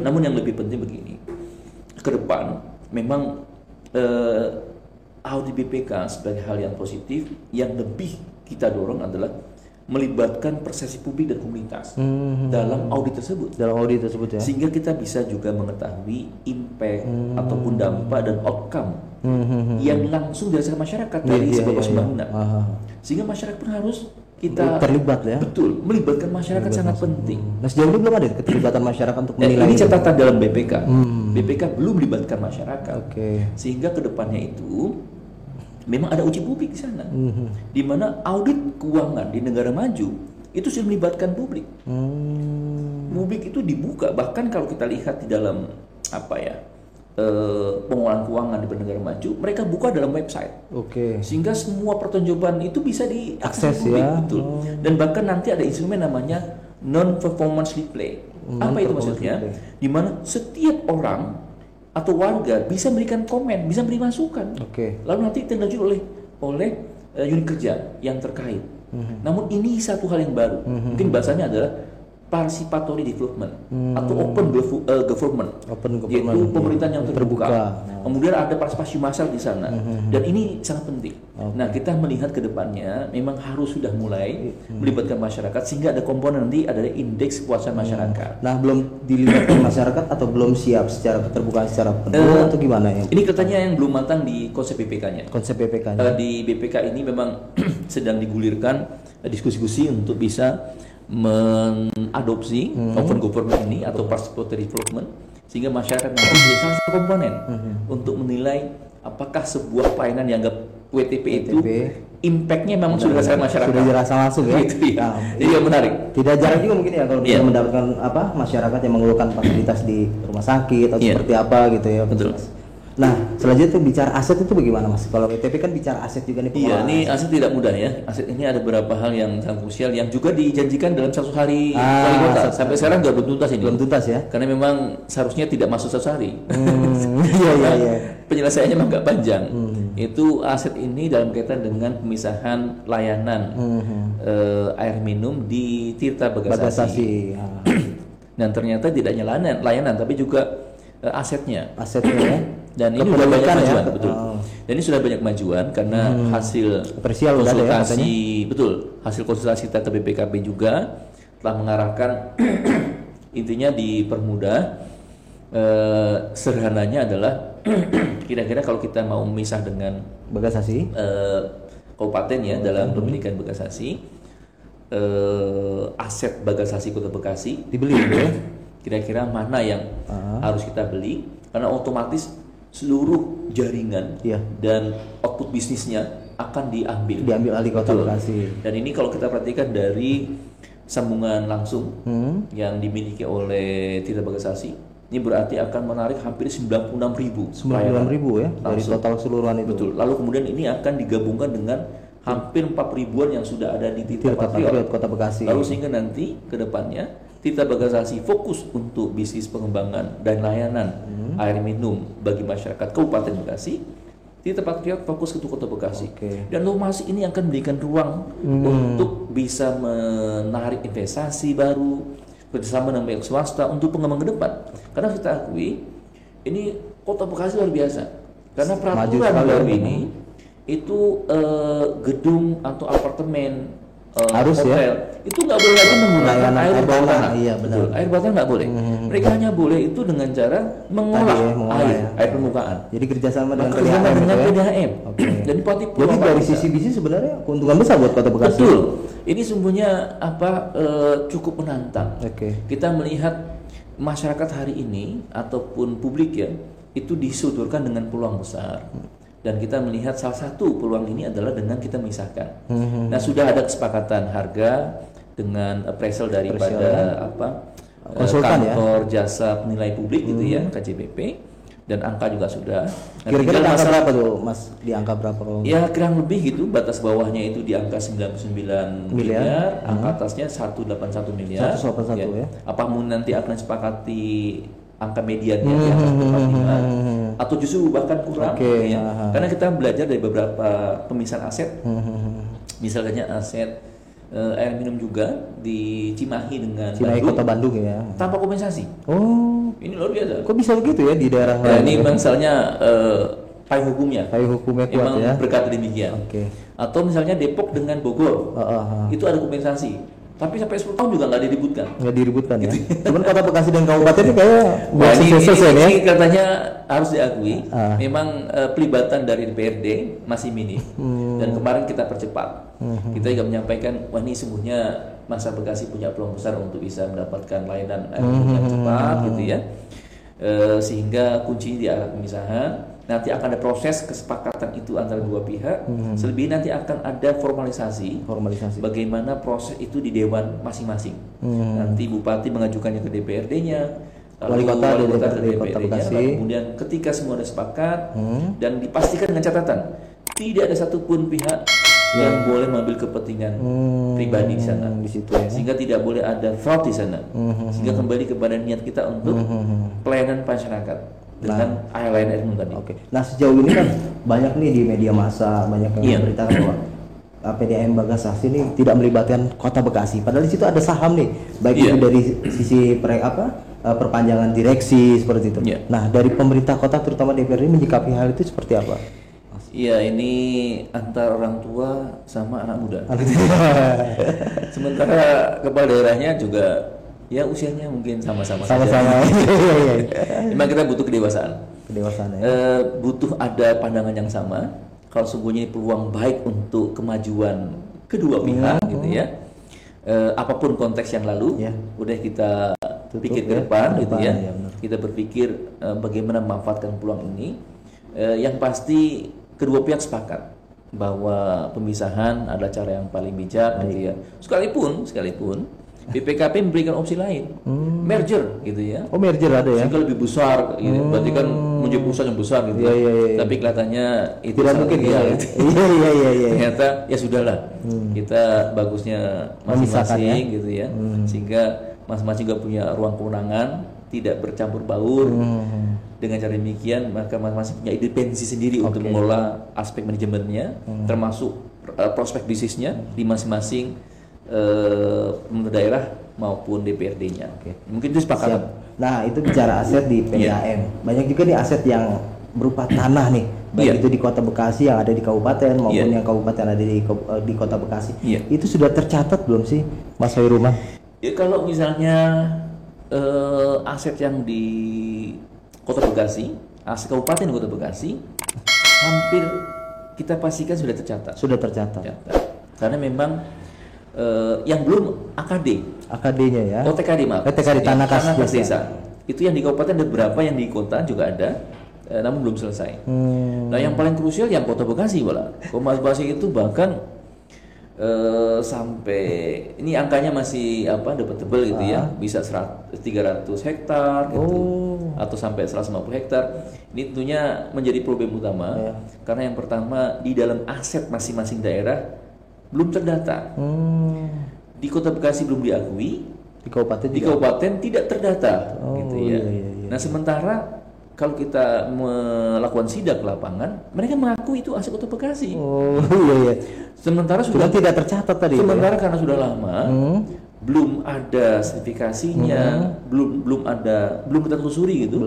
Namun yang lebih penting begini, ke depan memang audit BPK sebagai hal yang positif yang lebih kita dorong adalah melibatkan persepsi publik dan komunitas dalam audit tersebut. Dalam audit tersebut ya. Sehingga kita bisa juga mengetahui impact ataupun dampak dan outcome yang langsung dirasakan masyarakat dari sebuah proses pembangunan. Sehingga masyarakat pun harus kita terlibat ya. Betul, melibatkan masyarakat sangat penting. Nah sejauh ini belum ada keterlibatan masyarakat untuk menilai. Ini catatan dalam BPK. BPK belum melibatkan masyarakat. Oke. Sehingga kedepannya itu memang ada uji publik di sana, di mana audit keuangan di negara maju itu sudah melibatkan publik. Publik itu dibuka, bahkan kalau kita lihat di dalam pengolahan keuangan di negara maju, mereka buka dalam website. Oke. Sehingga semua pertanggungjawaban itu bisa diakses Akses publik, ya. betul. Dan bahkan nanti ada instrumen namanya non-performance replay. Apa itu maksudnya? Di mana setiap orang atau warga bisa memberikan komen, bisa beri masukan. Oke. Lalu nanti ditindaklanjuti oleh unit kerja yang terkait. Namun ini satu hal yang baru. Mungkin bahasanya adalah participatory development atau open government, yaitu pemerintahan yang terbuka. Kemudian ada partisipasi massal di sana, dan ini sangat penting. Nah, kita melihat ke depannya memang harus sudah mulai melibatkan masyarakat sehingga ada komponen nanti ada indeks kepuasan masyarakat. Nah, belum dilibatkan masyarakat atau belum siap secara keterbukaan secara penuh atau gimana ya? Ini katanya yang belum matang di konsep BPK-nya. Konsep BPK-nya. Di BPK ini memang sedang digulirkan diskusi-diskusi untuk bisa mengadopsi open government ini atau participatory development sehingga masyarakat nanti menjadi salah satu komponen untuk menilai apakah sebuah pelayanan yang dianggap WTP itu impact-nya memang sudah dirasakan masyarakat. Sudah dirasa langsung ya. Gitu ya. Iya menarik. Tidak jarang juga mungkin ya kalau kita mendapatkan masyarakat yang mengeluhkan fasilitas di rumah sakit atau seperti apa gitu ya. Betul. Nah, selanjutnya bicara aset itu bagaimana Mas? Kalau WTP kan bicara aset juga nih. Iya, ini aset tidak mudah ya. Aset ini ada beberapa hal yang sangat krusial yang juga dijanjikan dalam 100 hari wali kota. Sampai sekarang belum tuntas ini. Belum tuntas ya? Karena memang seharusnya tidak masuk 100 hari. Iya. Penyelesaiannya memang agak panjang. Itu aset ini dalam kaitan dengan pemisahan layanan air minum di Tirta Bagasasi. Dan ternyata tidak hanya layanan tapi juga asetnya ya. Dan ini sudah banyak kemajuan, betul. Dan ini sudah banyak kemajuan karena hasil konsultasi, hasil konsultasi kita ke BPKB juga telah mengarahkan intinya dipermudah. Sederhananya adalah kira-kira kalau kita mau memisah dengan Bagasasi, kabupaten ya dalam pemilikan Bagasasi, aset Bagasasi Kota Bekasi dibeli ya. Kira-kira mana yang harus kita beli karena otomatis seluruh jaringan dan output bisnisnya akan diambil alih Kota Bekasi. Dan ini kalau kita perhatikan dari sambungan langsung yang dimiliki oleh Tirta Bagasasi, ini berarti akan menarik hampir 96.000 ya dari total keseluruhan itu. Betul. Lalu kemudian ini akan digabungkan dengan hampir 4.000-an yang sudah ada di Tirta Patriot Kota Bekasi. Lalu sehingga nanti ke depannya Tirta Bagasasi fokus untuk bisnis pengembangan dan layanan air minum bagi masyarakat Kabupaten Bekasi. Tirta Patriot fokus ke Kota Bekasi. Dan lokasi ini akan memberikan ruang untuk bisa menarik investasi baru bersama dengan pihak swasta untuk pengembangan ke depan. Karena kita akui ini Kota Bekasi luar biasa. Karena peraturan baru ini itu gedung atau apartemen harus hotel itu nggak boleh lagi menggunakan air bawah tanah. Iya benar. Air bawah tanah nggak boleh. Mereka hanya boleh itu dengan cara mengolah air permukaan. Jadi kerjasama dengan PDAM. Dan Jadi dari sisi bisnis sebenarnya keuntungan besar buat Kota Bekasi. Betul. Ini sungguhnya cukup menantang. Kita melihat masyarakat hari ini ataupun publik ya, itu disodorkan dengan peluang besar. Dan kita melihat salah satu peluang ini adalah dengan kita memisahkan. Nah, sudah ada kesepakatan harga dengan appraisal daripada kantor jasa penilai publik gitu ya, KJBP, dan angka juga sudah. Kira-kira angka berapa tuh Mas? Di angka berapa kalau? Ya kurang lebih gitu, batas bawahnya itu di angka 99 miliar, angka atasnya 181 miliar. 181 ya. Apa nanti akan sepakati angka mediannya di angka 145 atau justru bahkan kurang ya. Karena kita belajar dari beberapa pemisahan aset. Misalnya aset air minum juga di Cimahi dengan Cimahi Bandung, Kota Bandung ya. tanpa kompensasi. Ini luar biasa. Kok bisa begitu ya di daerah lain? Ini misalnya payung hukumnya. Payung hukumnya kuat emang ya. berkata demikian. Atau misalnya Depok dengan Bogor, itu ada kompensasi. Tapi sampai 10 tahun juga nggak diributkan. Nggak diributkan ya. Cuman Kota Bekasi dan Kabupaten ini kayak ini katanya harus diakui. Memang pelibatan dari DPRD masih minim. Dan kemarin kita percepat. Kita juga menyampaikan, wah ini sungguhnya Masa Bekasi punya peluang besar untuk bisa mendapatkan layanan air yang cepat gitu ya. Sehingga kuncinya di arah pemisahan. Nanti akan ada proses kesepakatan itu antara dua pihak. Selebihnya nanti akan ada formalisasi. Bagaimana proses itu di dewan masing-masing. Nanti bupati mengajukannya ke DPRD-nya, wali kota ke DPRD-nya. Kemudian ketika semua ada sepakat dan dipastikan dengan catatan tidak ada satupun pihak yang boleh mengambil kepentingan pribadi di sana, di situ ya. Sehingga tidak boleh ada fraud di sana. Sehingga kembali kepada niat kita untuk pelayanan masyarakat dengan layanan air minum tadi. Nah, sejauh ini kan banyak nih di media massa, banyak yang memberitakan bahwa PDAM Bagasasi ini tidak melibatkan Kota Bekasi. Padahal di situ ada saham nih, baik itu dari sisi perpanjangan direksi seperti itu. Nah, dari pemerintah kota terutama DPRD menyikapi hal itu seperti apa? Iya, ini antara orang tua sama anak muda. Sementara kepala daerahnya juga ya usianya mungkin sama-sama. Memang kita butuh kedewasaan ya. Butuh ada pandangan yang sama. Kalau sungguhnya ini peluang baik untuk kemajuan kedua pihak gitu ya. Apapun konteks yang lalu, udah kita pikir ke depan gitu ya. Kita berpikir bagaimana memanfaatkan peluang ini. Yang pasti kedua pihak sepakat bahwa pemisahan adalah cara yang paling bijak gitu ya. Sekalipun BPKP memberikan opsi lain, merger gitu ya. Merger ada ya. Sehingga lebih besar, gitu. Berarti kan menjadi perusahaan yang besar gitu. Tapi kelihatannya itu tidak mungkin ya. Ternyata ya sudahlah. Kita bagusnya masing-masing gitu ya. Sehingga masing-masing juga punya ruang kewenangan, tidak bercampur baur. Dengan cara demikian maka masing-masing punya independensi sendiri untuk mengelola aspek manajemennya, termasuk prospek bisnisnya di masing-masing pemerintah daerah maupun DPRD-nya. Mungkin itu sepakat. Nah, itu bicara aset di PDAM. Banyak juga nih aset yang berupa tanah nih, baik itu di Kota Bekasi yang ada di kabupaten maupun yang kabupaten ada di Kota Bekasi. Itu sudah tercatat belum sih, Mas Hoyrumah? Ya, kalau misalnya aset yang di Kota Bekasi, aset kabupaten Kota Bekasi, hampir kita pastikan sudah tercatat. Karena memang yang belum AKD-nya ya. TKD tanah kas desa. Itu yang di kabupaten ada berapa, yang di kota juga ada, namun belum selesai. Nah, yang paling krusial yang Kota Bekasi malah. Kota Bekasi itu bahkan sampai ini angkanya masih debatable gitu ya, bisa 300 hektar gitu, atau sampai 150 hektar. Ini tentunya menjadi problem utama karena yang pertama di dalam aset masing-masing daerah belum terdata. Di Kota Bekasi belum diakui, di kabupaten tidak terdata gitu ya. Nah, sementara kalau kita melakukan sidak ke lapangan, mereka mengaku itu aset Kota Bekasi. Sementara sudah tidak tercatat tadi. Sementara karena sudah lama, belum ada sertifikasinya, belum kita telusuri gitu.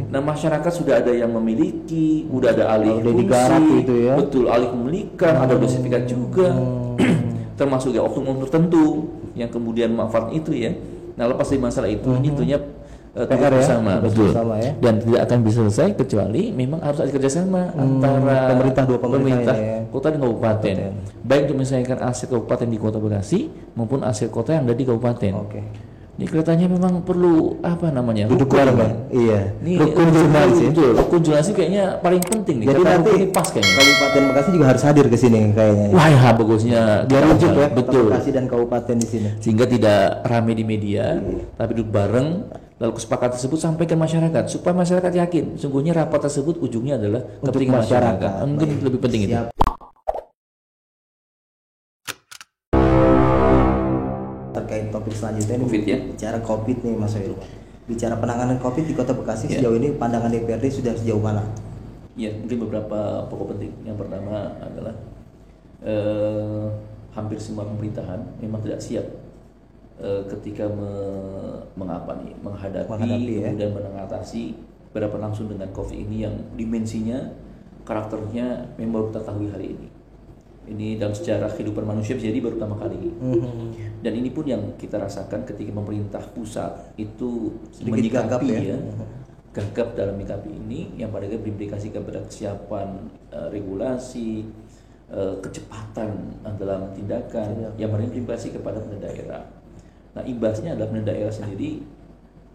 Nah, masyarakat sudah ada yang memiliki, udah ada alih fungsi, gitu ya. Betul, alih pemilikan, ada sertifikat juga, termasuk ya oknum tertentu yang kemudian manfaat itu ya. Nah, lepas dari masalah itu, ini tentunya tugas bersama, betul. Bersama, ya. Dan tidak akan bisa selesai kecuali memang harus ada kerjasama antara dua pemerintah ya. kota dan kabupaten. Baik untuk menyelesaikan aset kabupaten di Kota Bekasi maupun aset kota yang ada di kabupaten. Oke. Ini kelihatannya memang perlu apa namanya? Duduk bareng ya. Iya. Ini Rukun zonasi. Betul. Rukun zonasi kayaknya paling penting nih. Jadi Kata nanti ini pas kayaknya. Kabupaten Bekasi juga harus hadir ke sini kayaknya. Wah ya bagusnya. Biar rujuk ya. Betul. Kota Bekasi dan kabupaten di sini. Sehingga tidak rame di media, tapi duduk bareng. Lalu kesepakatan tersebut sampaikan masyarakat supaya masyarakat yakin sungguhnya rapat tersebut ujungnya adalah Untuk kepentingan masyarakat. Mungkin lebih penting itu. Siap. Terkait topik selanjutnya COVID ya. Bicara COVID nih Mas Hoirul. Bicara penanganan COVID di Kota Bekasi Ya. sejauh ini pandangan DPRD sudah sejauh mana? Ya, mungkin beberapa pokok penting. Yang pertama adalah hampir semua pemerintahan memang tidak siap ketika menghadapi ya. kemudian mengatasi berhadapan langsung dengan COVID ini yang dimensinya, karakternya memang baru kita ketahui hari ini. Ini dalam sejarah kehidupan manusia bisa jadi baru pertama kali. Dan ini pun yang kita rasakan ketika pemerintah pusat itu Sedikit gagap ya. Gagap dalam menyikapi ini yang pada akhirnya berimplikasi kepada kesiapan regulasi, kecepatan dalam tindakan yang berimplikasi kepada pemerintah daerah. Nah, imbasnya adalah pemerintah daerah sendiri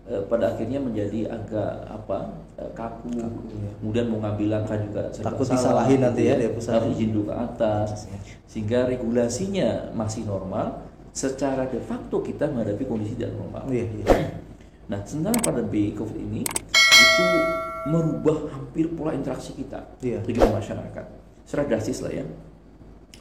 pada akhirnya menjadi agak kaku, kemudian mau ngambil langkah juga takut disalahin nanti ya dari pusat, harus izin dulu ke atas, sehingga regulasinya masih normal, secara de facto kita menghadapi kondisi tidak normal. Nah, sementara pandemi COVID ini itu merubah hampir pola interaksi kita dengan masyarakat secara drastis lah ya,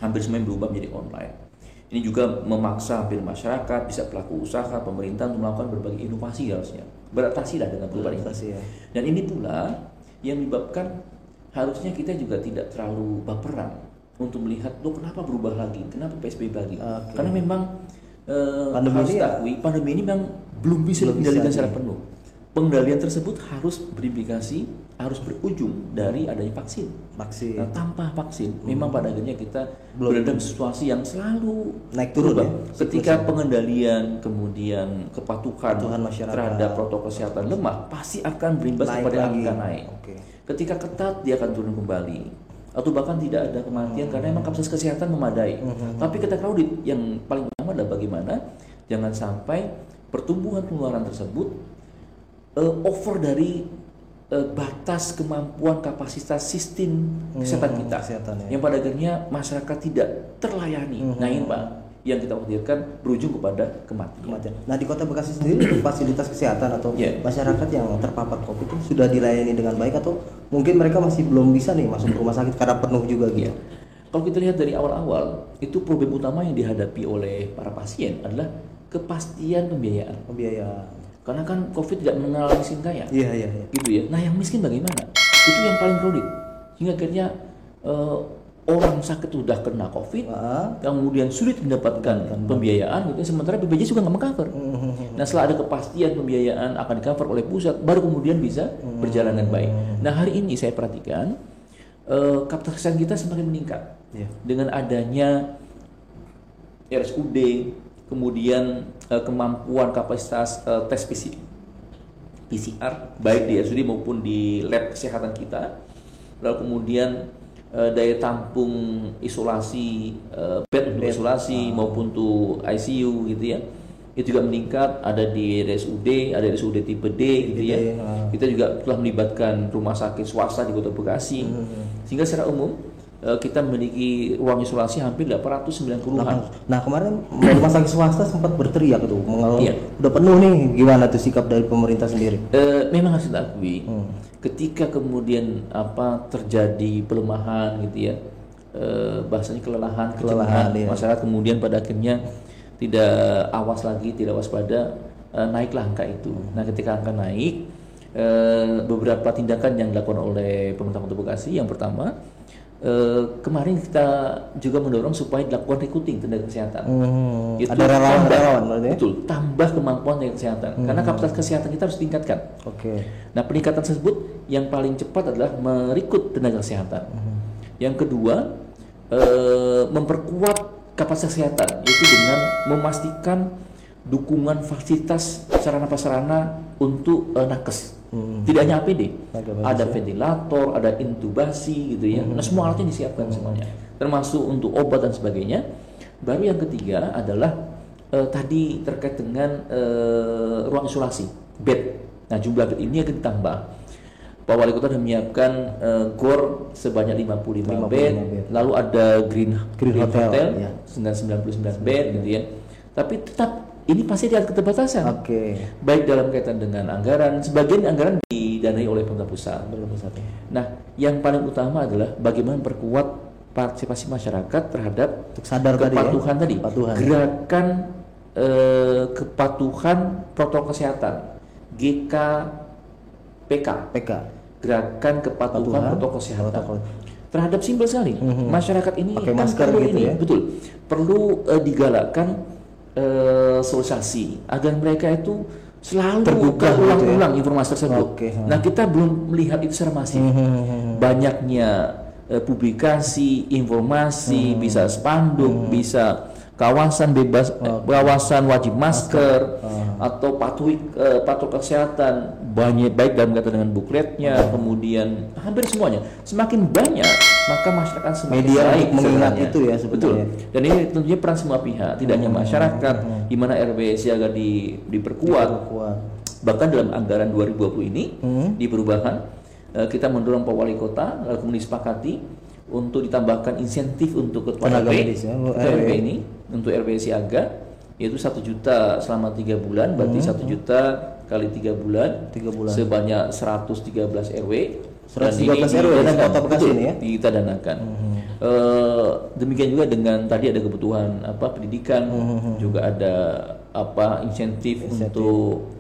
hampir semuanya berubah menjadi online. Ini juga memaksa hampir masyarakat, bisa pelaku usaha, pemerintah untuk melakukan berbagai inovasi harusnya. Beradaptasi lah dengan perubahan ini. Ya. Dan ini pula yang menyebabkan harusnya kita juga tidak terlalu baperan untuk melihat, loh kenapa berubah lagi, kenapa PSBB lagi. Karena memang harus diakui, pandemi ini memang belum bisa dikendalikan secara penuh. Pengendalian tersebut harus berimplikasi, harus berujung dari adanya vaksin. Nah, tanpa vaksin, memang pada akhirnya kita berada dalam situasi yang selalu naik turun ya. Ketika pengendalian, kemudian kepatuhan masyarakat terhadap protokol kesehatan lemah, pasti akan berimbas kepada angka naik. Ketika ketat, dia akan turun kembali. Atau bahkan tidak ada kematian karena memang kapasitas kesehatan memadai. Tapi kita crowded, yang paling utama adalah bagaimana jangan sampai pertumbuhan penularan tersebut over dari batas kemampuan kapasitas sistem kesehatan kita, yang pada akhirnya masyarakat tidak terlayani. Nah ini Pak, yang kita khawatirkan berujung kepada kematian. Nah di Kota Bekasi sendiri fasilitas kesehatan atau masyarakat yang terpapar COVID itu sudah dilayani dengan baik atau mungkin mereka masih belum bisa nih masuk ke rumah sakit karena penuh juga gitu? Kalau kita lihat dari awal-awal, itu problem utama yang dihadapi oleh para pasien adalah kepastian pembiayaan. Karena kan COVID tidak mengenal miskin kaya, gitu ya. Nah yang miskin bagaimana? Itu yang paling kronik. Hingga akhirnya orang sakit sudah kena COVID, kemudian sulit mendapatkan pembiayaan, gitu. Sementara BPJS juga nggak meng-cover. Nah setelah ada kepastian pembiayaan akan di-cover oleh pusat, baru kemudian bisa berjalan dengan baik. Nah hari ini saya perhatikan kapasitas kesehatan kita semakin meningkat dengan adanya RSUD. Kemudian kemampuan kapasitas tes PCR baik di RSUD maupun di lab kesehatan kita, lalu kemudian daya tampung isolasi, bed untuk isolasi maupun untuk ICU gitu ya, itu juga meningkat. Ada di RSUD, ada RSUD tipe D gitu ya. Kita juga telah melibatkan rumah sakit swasta di Kota Bekasi, sehingga secara umum kita memiliki ruang isolasi hampir 890-an. Nah kemarin rumah sakit swasta sempat berteriak tuh, udah penuh nih. Gimana tuh sikap dari pemerintah sendiri? Memang harus diakui, ketika kemudian terjadi pelemahan gitu ya, bahasanya kelelahan masyarakat, kemudian pada akhirnya tidak awas lagi, tidak waspada, naiklah angka itu. Nah ketika angka naik, beberapa tindakan yang dilakukan oleh pemerintah Kota Bekasi, yang pertama, kemarin kita juga mendorong supaya dilakukan recruiting tenaga kesehatan. Itu ada relawan, betul, tambah kemampuan tenaga kesehatan, karena kapasitas kesehatan kita harus ditingkatkan. Nah peningkatan tersebut yang paling cepat adalah merekrut tenaga kesehatan. Yang kedua, memperkuat kapasitas kesehatan, yaitu dengan memastikan dukungan fasilitas sarana prasarana untuk nakes. Tidak hanya APD, ada ventilator, ada intubasi gitu ya. Nah, semua alatnya disiapkan semuanya, termasuk untuk obat dan sebagainya. Baru yang ketiga adalah tadi terkait dengan ruang isolasi, bed. Nah, jumlah bed ini akan ditambah. Pak Wali Kota sudah menyiapkan GOR sebanyak 55 bed, lalu ada Green Hotel ya, dengan 99 bed gitu ya. Tapi tetap ini pasti ada keterbatasan. Baik dalam kaitan dengan anggaran, sebagian anggaran didanai oleh pemerintah pusat. Nah, yang paling utama adalah bagaimana memperkuat partisipasi masyarakat terhadap kepatuhan tadi, gerakan kepatuhan protokol kesehatan, GKPK, gerakan kepatuhan protokol kesehatan. Terhadap simpel sekali, masyarakat ini pakai masker gitu ini, ya, betul, perlu digalakkan sosialisasi agar mereka itu selalu terbuka ulang-ulang informasi tersebut. Nah, kita belum melihat itu secara masif. Banyaknya publikasi, informasi, bisa spanduk, bisa kawasan bebas, kawasan wajib masker, atau patuhi protokol kesehatan, baik dalam kaitan dengan bukletnya, kemudian hampir semuanya. Semakin banyak, maka masyarakat semakin media baik mengingat itu ya sebetulnya. Betul. Dan ini tentunya peran semua pihak, tidak hanya masyarakat, di mana RW siaga diperkuat. Bahkan dalam anggaran 2020 ini di perubahan kita mendorong Pak Wali Kota kemudian disepakati untuk ditambahkan insentif untuk ketua RW ini untuk RW siaga, yaitu 1 juta selama 3 bulan, berarti 1 juta kali 3 bulan, sebanyak 113 RW. 113 RW di Kota Bekasi ini ya kita danakan. Demikian juga dengan tadi ada kebutuhan pendidikan, juga ada insentif untuk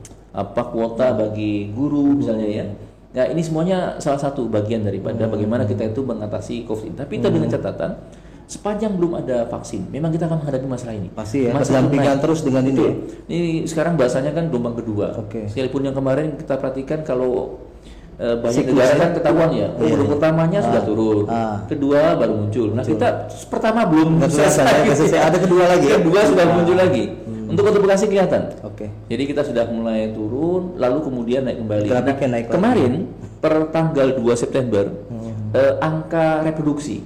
kuota bagi guru misalnya ya. Nah, ini semuanya salah satu bagian daripada bagaimana kita itu mengatasi COVID. Tapi itu dengan catatan, sepanjang belum ada vaksin, memang kita akan menghadapi masalah ini. Pasti ya, berdampingan terus dengan ini. Ini sekarang bahasanya kan gelombang kedua. Sekalipun yang kemarin kita perhatikan kalau banyak negara kan ketahuan ya, pertamanya sudah turun, kedua baru muncul. Nah, kita pertama belum selesai, ada kedua lagi. Kedua sudah muncul lagi. Untuk Kota Bekasi kelihatan. Jadi kita sudah mulai turun, lalu kemudian naik kembali. Nah, kemarin per tanggal 2 September angka reproduksi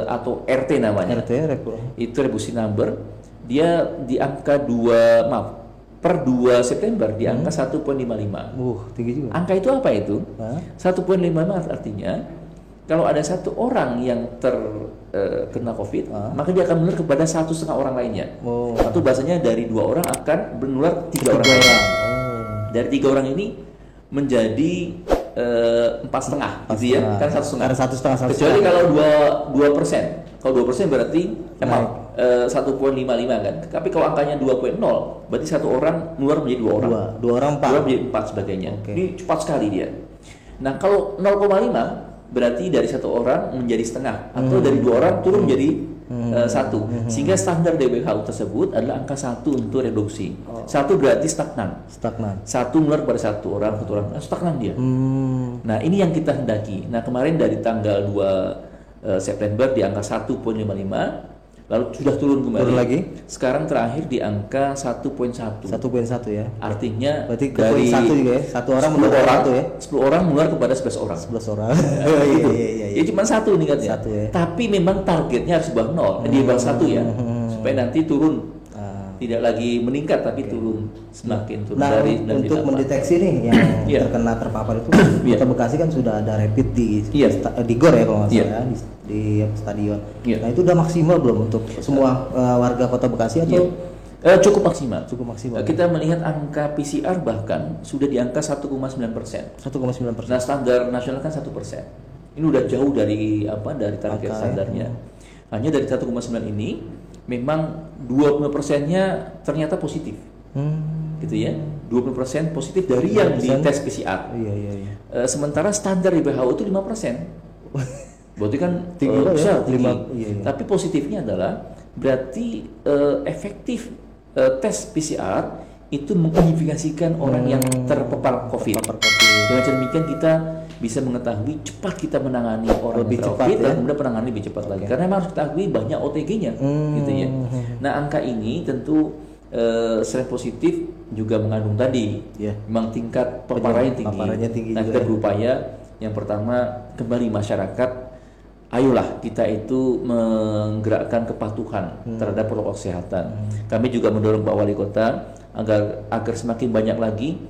atau RT namanya. Itu reproduksi number, dia di angka per 2 September di angka 1.55. Tinggi juga. Angka itu apa itu? 1.55 artinya kalau ada satu orang yang terkena COVID, maka dia akan menular kepada 1,5 orang lainnya. Atau bahasanya dari 2 orang akan menular 3 orang lainnya. Dari 3 orang ini menjadi 4,5 gitu ya, kan 1,5. Kecuali kalau 2%. Kalau 2% berarti 1.55 kan. Tapi kalau angkanya 2.0, berarti satu orang menular menjadi 2 orang. 2 orang 4. 2 menjadi 4 sebagainya. Ini cepat sekali dia. Nah, kalau 0,5 berarti dari 1 orang menjadi setengah, atau dari 2 orang turun menjadi 1. Sehingga standar WHO tersebut adalah angka 1 untuk reduksi. 1 berarti stagnan. 1 menular pada 1 orang, stagnan dia. Nah, ini yang kita hendaki. Nah, kemarin dari tanggal 2 September di angka 1.55, lalu sudah turun kembali. Sekarang terakhir di angka 1.1 ya. Artinya berarti dari 1 juga ya. 1 orang menular 1 ya. 10 orang menular kepada 11 orang. Ya cuma 1 ini kan ya. Tapi memang targetnya harus bawah 0, di bawah 1 ya. Supaya nanti turun. Tidak lagi meningkat tapi turun, semakin turun. Nah, untuk mendeteksi nih yang terpapar itu, Kota Bekasi kan sudah ada rapid di GOR ya kalau nggak salah di stadion. Nah, itu udah maksimal belum untuk semua warga Kota Bekasi atau? Cukup maksimal. Kita melihat angka PCR bahkan sudah di angka 1,9%. Nah, standar nasional kan 1%. Ini udah jauh dari target standarnya. Hanya dari 1,9 ini memang 20%-nya ternyata positif. Gitu ya. 20% positif dari yang di tes PCR. Sementara standar di WHO itu 5%. Berarti kan besar, tinggi. Tapi positifnya adalah berarti efektif tes PCR itu mengidentifikasikan orang yang terpapar COVID. Dengan demikian kita bisa mengetahui cepat kita menangani orang lebih cepat dan kemudian penanganan lebih cepat lagi. Karena memang harus ketahui banyak OTG-nya, gitu ya. Nah, angka ini tentu selain positif juga mengandung tadi, memang tingkat paparannya tinggi. Nah, kita berupaya yang pertama kembali masyarakat, ayolah kita itu menggerakkan kepatuhan terhadap protokol kesehatan. Kami juga mendorong Pak Wali Kota agar semakin banyak lagi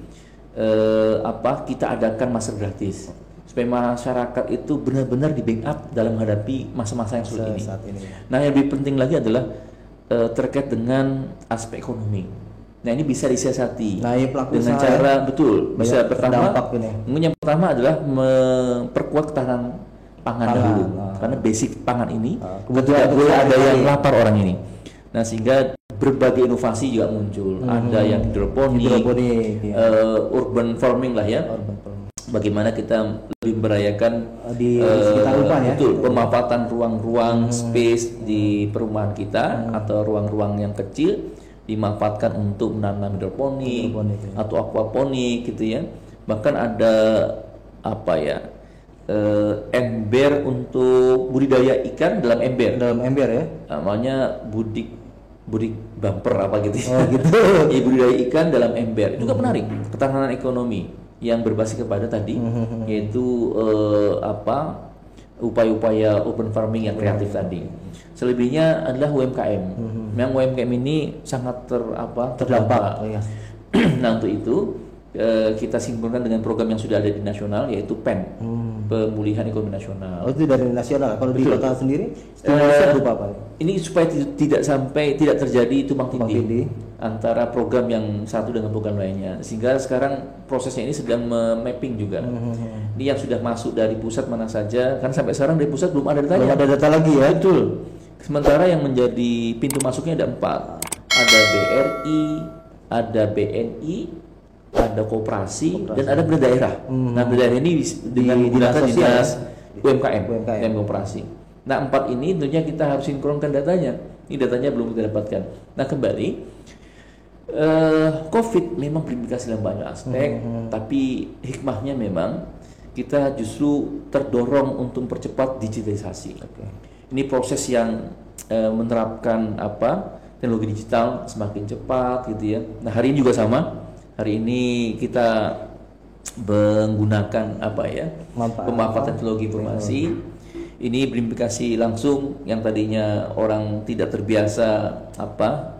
kita adakan masker gratis supaya masyarakat itu benar-benar di backup dalam menghadapi masa-masa yang sulit ini. Nah, yang lebih penting lagi adalah terkait dengan aspek ekonomi. Nah, ini bisa disiasati dengan cara bisa pertama. Yang pertama adalah memperkuat ketahanan pangan dulu, karena basic pangan ini tidak boleh ada yang lapar orang ini. Nah, sehingga berbagai inovasi juga muncul. Ada yang hidroponik, urban farming lah ya. Bagaimana kita lebih merayakan di sekitar rumah ya. Betul, pemanfaatan ruang-ruang space di perumahan kita atau ruang-ruang yang kecil dimanfaatkan untuk menanam hidroponik atau aquaponik gitu ya. Bahkan ada ember untuk budidaya ikan dalam ember. Ya. Namanya budik bumper apa gitu. Budidaya ikan dalam ember. Juga menarik ketahanan ekonomi yang berbasis kepada tadi yaitu upaya-upaya open farming yang kreatif tadi. Selebihnya adalah UMKM. Memang UMKM ini sangat terdampak. Nah, untuk itu kita sinkronkan dengan program yang sudah ada di nasional yaitu PEN, Pemulihan Ekonomi Nasional. Itu dari nasional. Kalau di kota sendiri stimulus berupa apa? Ini supaya tidak terjadi tumpang tindih antara program yang satu dengan program lainnya, sehingga sekarang prosesnya ini sedang mapping juga. Ini yang sudah masuk dari pusat mana saja, karena sampai sekarang dari pusat belum ada datanya. Belum ada data lagi ya. Betul. Sementara yang menjadi pintu masuknya ada 4. Ada BRI, ada BNI, ada koperasi, dan ada beda daerah. Nah, beda daerah ini dengan menggunakan dinas UMKM dan koperasi. Nah, 4 ini tentunya kita harus sinkronkan datanya. Ini datanya belum kita dapatkan. Nah, kembali COVID memang berimplikasi dalam banyak aspek, tapi hikmahnya memang kita justru terdorong untuk mempercepat digitalisasi. Ini proses yang menerapkan teknologi digital semakin cepat gitu ya. Nah, hari ini juga sama. Hari ini kita menggunakan pemanfaatan teknologi informasi. Ini berimplikasi langsung yang tadinya orang tidak terbiasa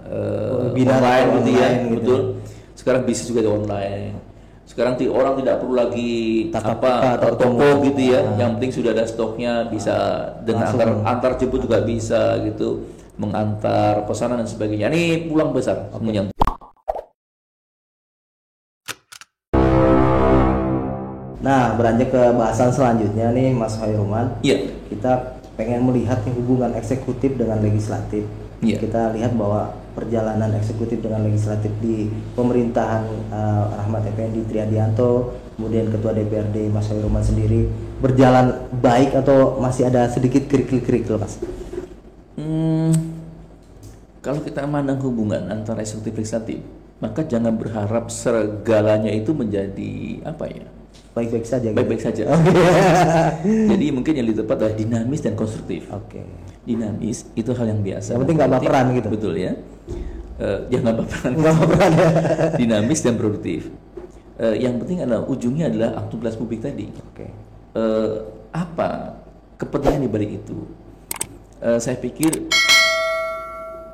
online gitu ya, betul. Sekarang bisnis juga di online. Sekarang orang tidak perlu lagi toko gitu ya. Yang penting sudah ada stoknya, bisa dengan antar jemput juga bisa gitu, mengantar pesanan dan sebagainya. Ini pulang besar semuanya. Nah, beranjak ke bahasan selanjutnya nih, Mas Hoyrulman. Iya. Kita pengen melihat nih hubungan eksekutif dengan legislatif. Kita lihat bahwa perjalanan eksekutif dengan legislatif di pemerintahan Rahmat Effendi Triadianto, kemudian Ketua DPRD Mas Hoyrulman sendiri, berjalan baik atau masih ada sedikit kerikil-kerikil, Mas? Kalau kita memandang hubungan antara eksekutif legislatif, maka jangan berharap segalanya itu menjadi baik-baik saja. Baik-baik saja. Jadi mungkin yang lebih tepat adalah dinamis dan konstruktif. Dinamis itu hal yang biasa. Yang penting nggak baperan gitu. Betul ya. Jangan baperan. Dinamis dan produktif. Yang penting adalah ujungnya adalah aktualitas publik tadi. Apa kepentingan di balik itu? Saya pikir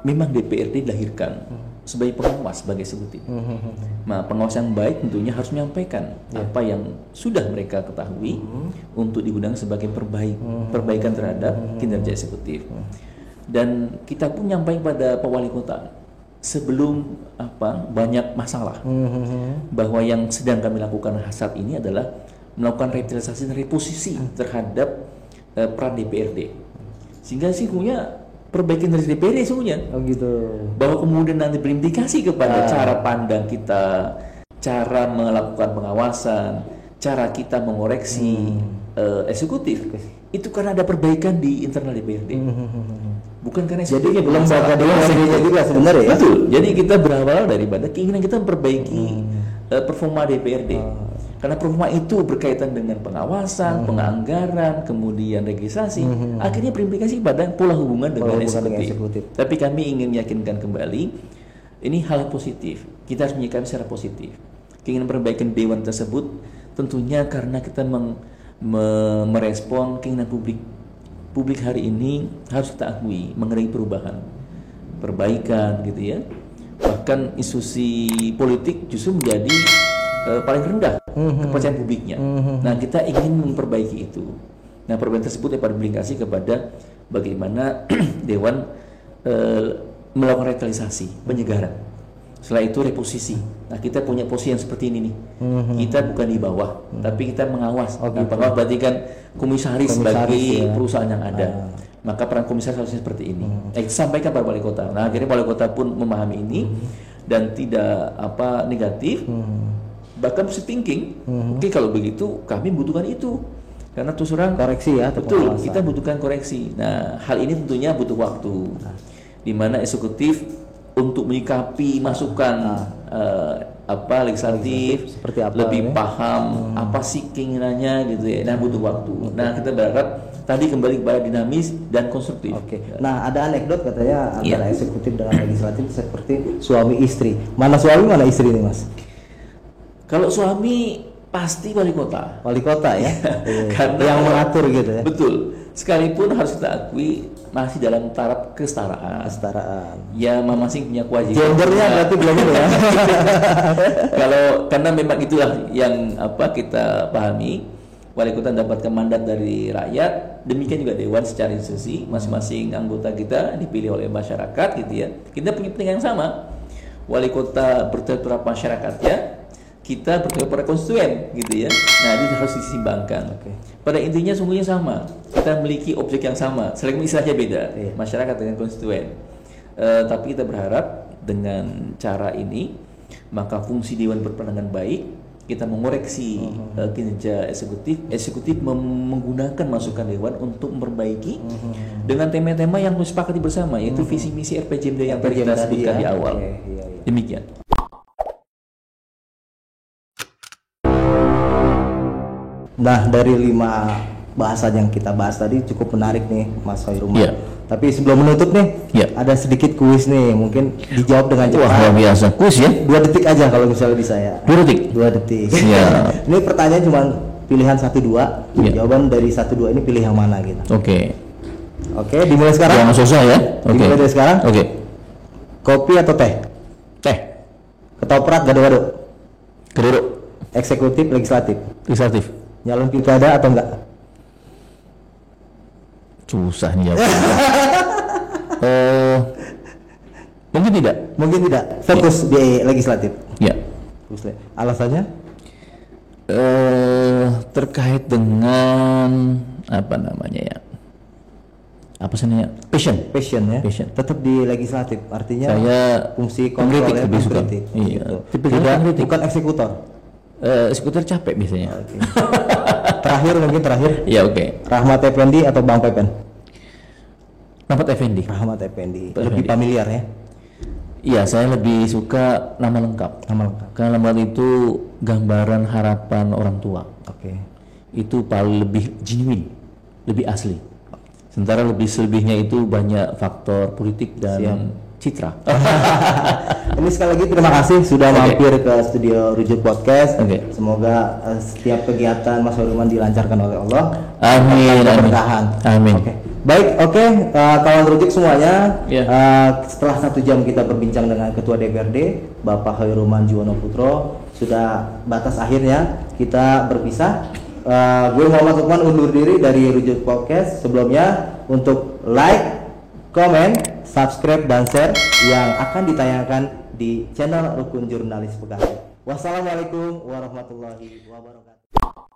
memang DPRD dilahirkan sebagai pengawas, sebagai eksekutif. Nah, pengawas yang baik tentunya harus menyampaikan apa yang sudah mereka ketahui untuk digunakan sebagai perbaikan terhadap kinerja eksekutif. Dan kita pun nyampaikan pada Pak Wali Kota sebelum banyak masalah bahwa yang sedang kami lakukan saat ini adalah melakukan revitalisasi dan reposisi terhadap peran DPRD, sehingga sesungguhnya perbaikan dari DPRD sesungguhnya. Bahwa kemudian nanti berimplikasi kepada cara pandang kita, cara melakukan pengawasan, cara kita mengoreksi eksekutif. Itu karena ada perbaikan di internal DPRD. Bukan karena jadi lembaga dewan sendiri juga sebenarnya ya. Betul. Jadi kita berawal daripada keinginan kita memperbaiki performa DPRD. Karena performa itu berkaitan dengan pengawasan, penganggaran, kemudian legislasi, akhirnya berimplikasi pada pola hubungan dengan eksekutif. Tapi kami ingin meyakinkan kembali, Ini hal positif. Kita harus menyikapi secara positif. Keinginan perbaikan dewan tersebut tentunya karena kita merespon keinginan publik. Publik hari ini harus kita akui mengenai perubahan, perbaikan gitu ya. Bahkan institusi politik justru menjadi paling rendah kepercayaan publiknya. Nah, kita ingin memperbaiki itu. Nah, perbaikan tersebut dapat berimplikasi kepada bagaimana dewan melakukan revitalisasi, penyegaran. Setelah itu reposisi. Nah, kita punya posisi yang seperti ini nih. Kita bukan di bawah, tapi kita mengawas. Nah, pengawas berarti kan komisaris bagi perusahaan yang ada. Maka peran komisaris harusnya seperti ini. Sampaikan pada wali kota. Nah, akhirnya wali kota pun memahami ini dan tidak negatif. Bahkan positive thinking. Oke, kalau begitu kami butuhkan itu. Karena terus terang koreksi ya. Betul, kita butuhkan koreksi. Nah, hal ini tentunya butuh waktu. Di mana eksekutif untuk menyikapi masukan legislatif seperti apa, lebih paham apa sih keinginannya gitu ya. Nah, butuh waktu. Nah, kita berharap tadi kembali kepada dinamis dan konstruktif. Nah, ada anekdot katanya antara eksekutif dengan legislatif seperti suami istri. Mana suami mana istri nih, Mas? Kalau suami pasti wali kota. Wali kota ya. Karena yang mengatur gitu ya. Betul. Sekalipun harus kita akui masih dalam taraf kesetaraan. Ya, masing punya kewajiban. Gendernya berarti belum ya. Karena memang itulah yang kita pahami. Wali kota mendapatkan mandat dari rakyat, demikian juga dewan secara institusi, masing-masing anggota kita dipilih oleh masyarakat gitu ya. Kita punya kepentingan yang sama. Wali kota bertanggung jawab masyarakatnya, kita bertanggung jawab pada konstituen gitu ya. Nah, itu harus disimbangkan. Pada intinya sungguhnya sama. Kita memiliki objek yang sama, selain istilahnya beda, masyarakat dengan konstituen. Tapi kita berharap dengan cara ini maka fungsi dewan berperan dengan baik. Kita mengoreksi kinerja eksekutif menggunakan masukan dewan untuk memperbaiki dengan tema-tema yang disepakati bersama, yaitu visi misi RPJMD yang tadi kita sebutkan di awal. Demikian. Nah, dari 5 bahasan yang kita bahas tadi cukup menarik nih, Mas Khairulman. Tapi sebelum menutup nih, ada sedikit kuis nih, mungkin dijawab dengan cepat. Wah, luar biasa. Kuis ya? 2 detik aja kalau misalnya bisa ya. 2 detik? 2 detik. Iya. Ini pertanyaan cuma pilihan 1-2. Jawaban dari 1-2 ini pilih yang mana gitu. Oke, dimulai sekarang. Jangan susah ya. Dimulai dari sekarang. Kopi atau teh? Teh. Ketoprak, gado-gado? Gado-gado. Eksekutif, legislatif? Legislatif. Nyalon pilkada atau enggak? Susah nih jawab. Mungkin tidak. Fokus di legislatif. Ya. Alasannya? Terkait dengan apa namanya ya? Apa sebenarnya? Passion ya. Tetap di legislatif. Artinya saya fungsi kontrol ya, lebih suka. Iya. Gitu. Bukan eksekutor. Eksekutor capek biasanya. Terakhir. Ya, Rahmat Effendi atau Bang Pepen? Rahmat Effendi. Lebih familiar ya? Iya, saya lebih suka nama lengkap. Karena nama itu gambaran harapan orang tua. Itu paling lebih genuine, lebih asli. Sementara lebih selebihnya itu banyak faktor politik dan citra. Ini sekali lagi terima kasih sudah mampir ke studio Rujuk Podcast. Semoga setiap kegiatan Mas Khairulman dilancarkan oleh Allah. Amin. Amin. Baik, kawan Rujuk semuanya. Setelah 1 jam kita berbincang dengan Ketua DPRD Bapak Khairulman Juwono Putro, sudah batas akhirnya kita berpisah. Gue Muhammad Lukman undur diri dari Rujuk Podcast. Sebelumnya untuk like, komen, subscribe dan share yang akan ditayangkan di channel Rukun Jurnalis Bekasi. Wassalamualaikum warahmatullahi wabarakatuh.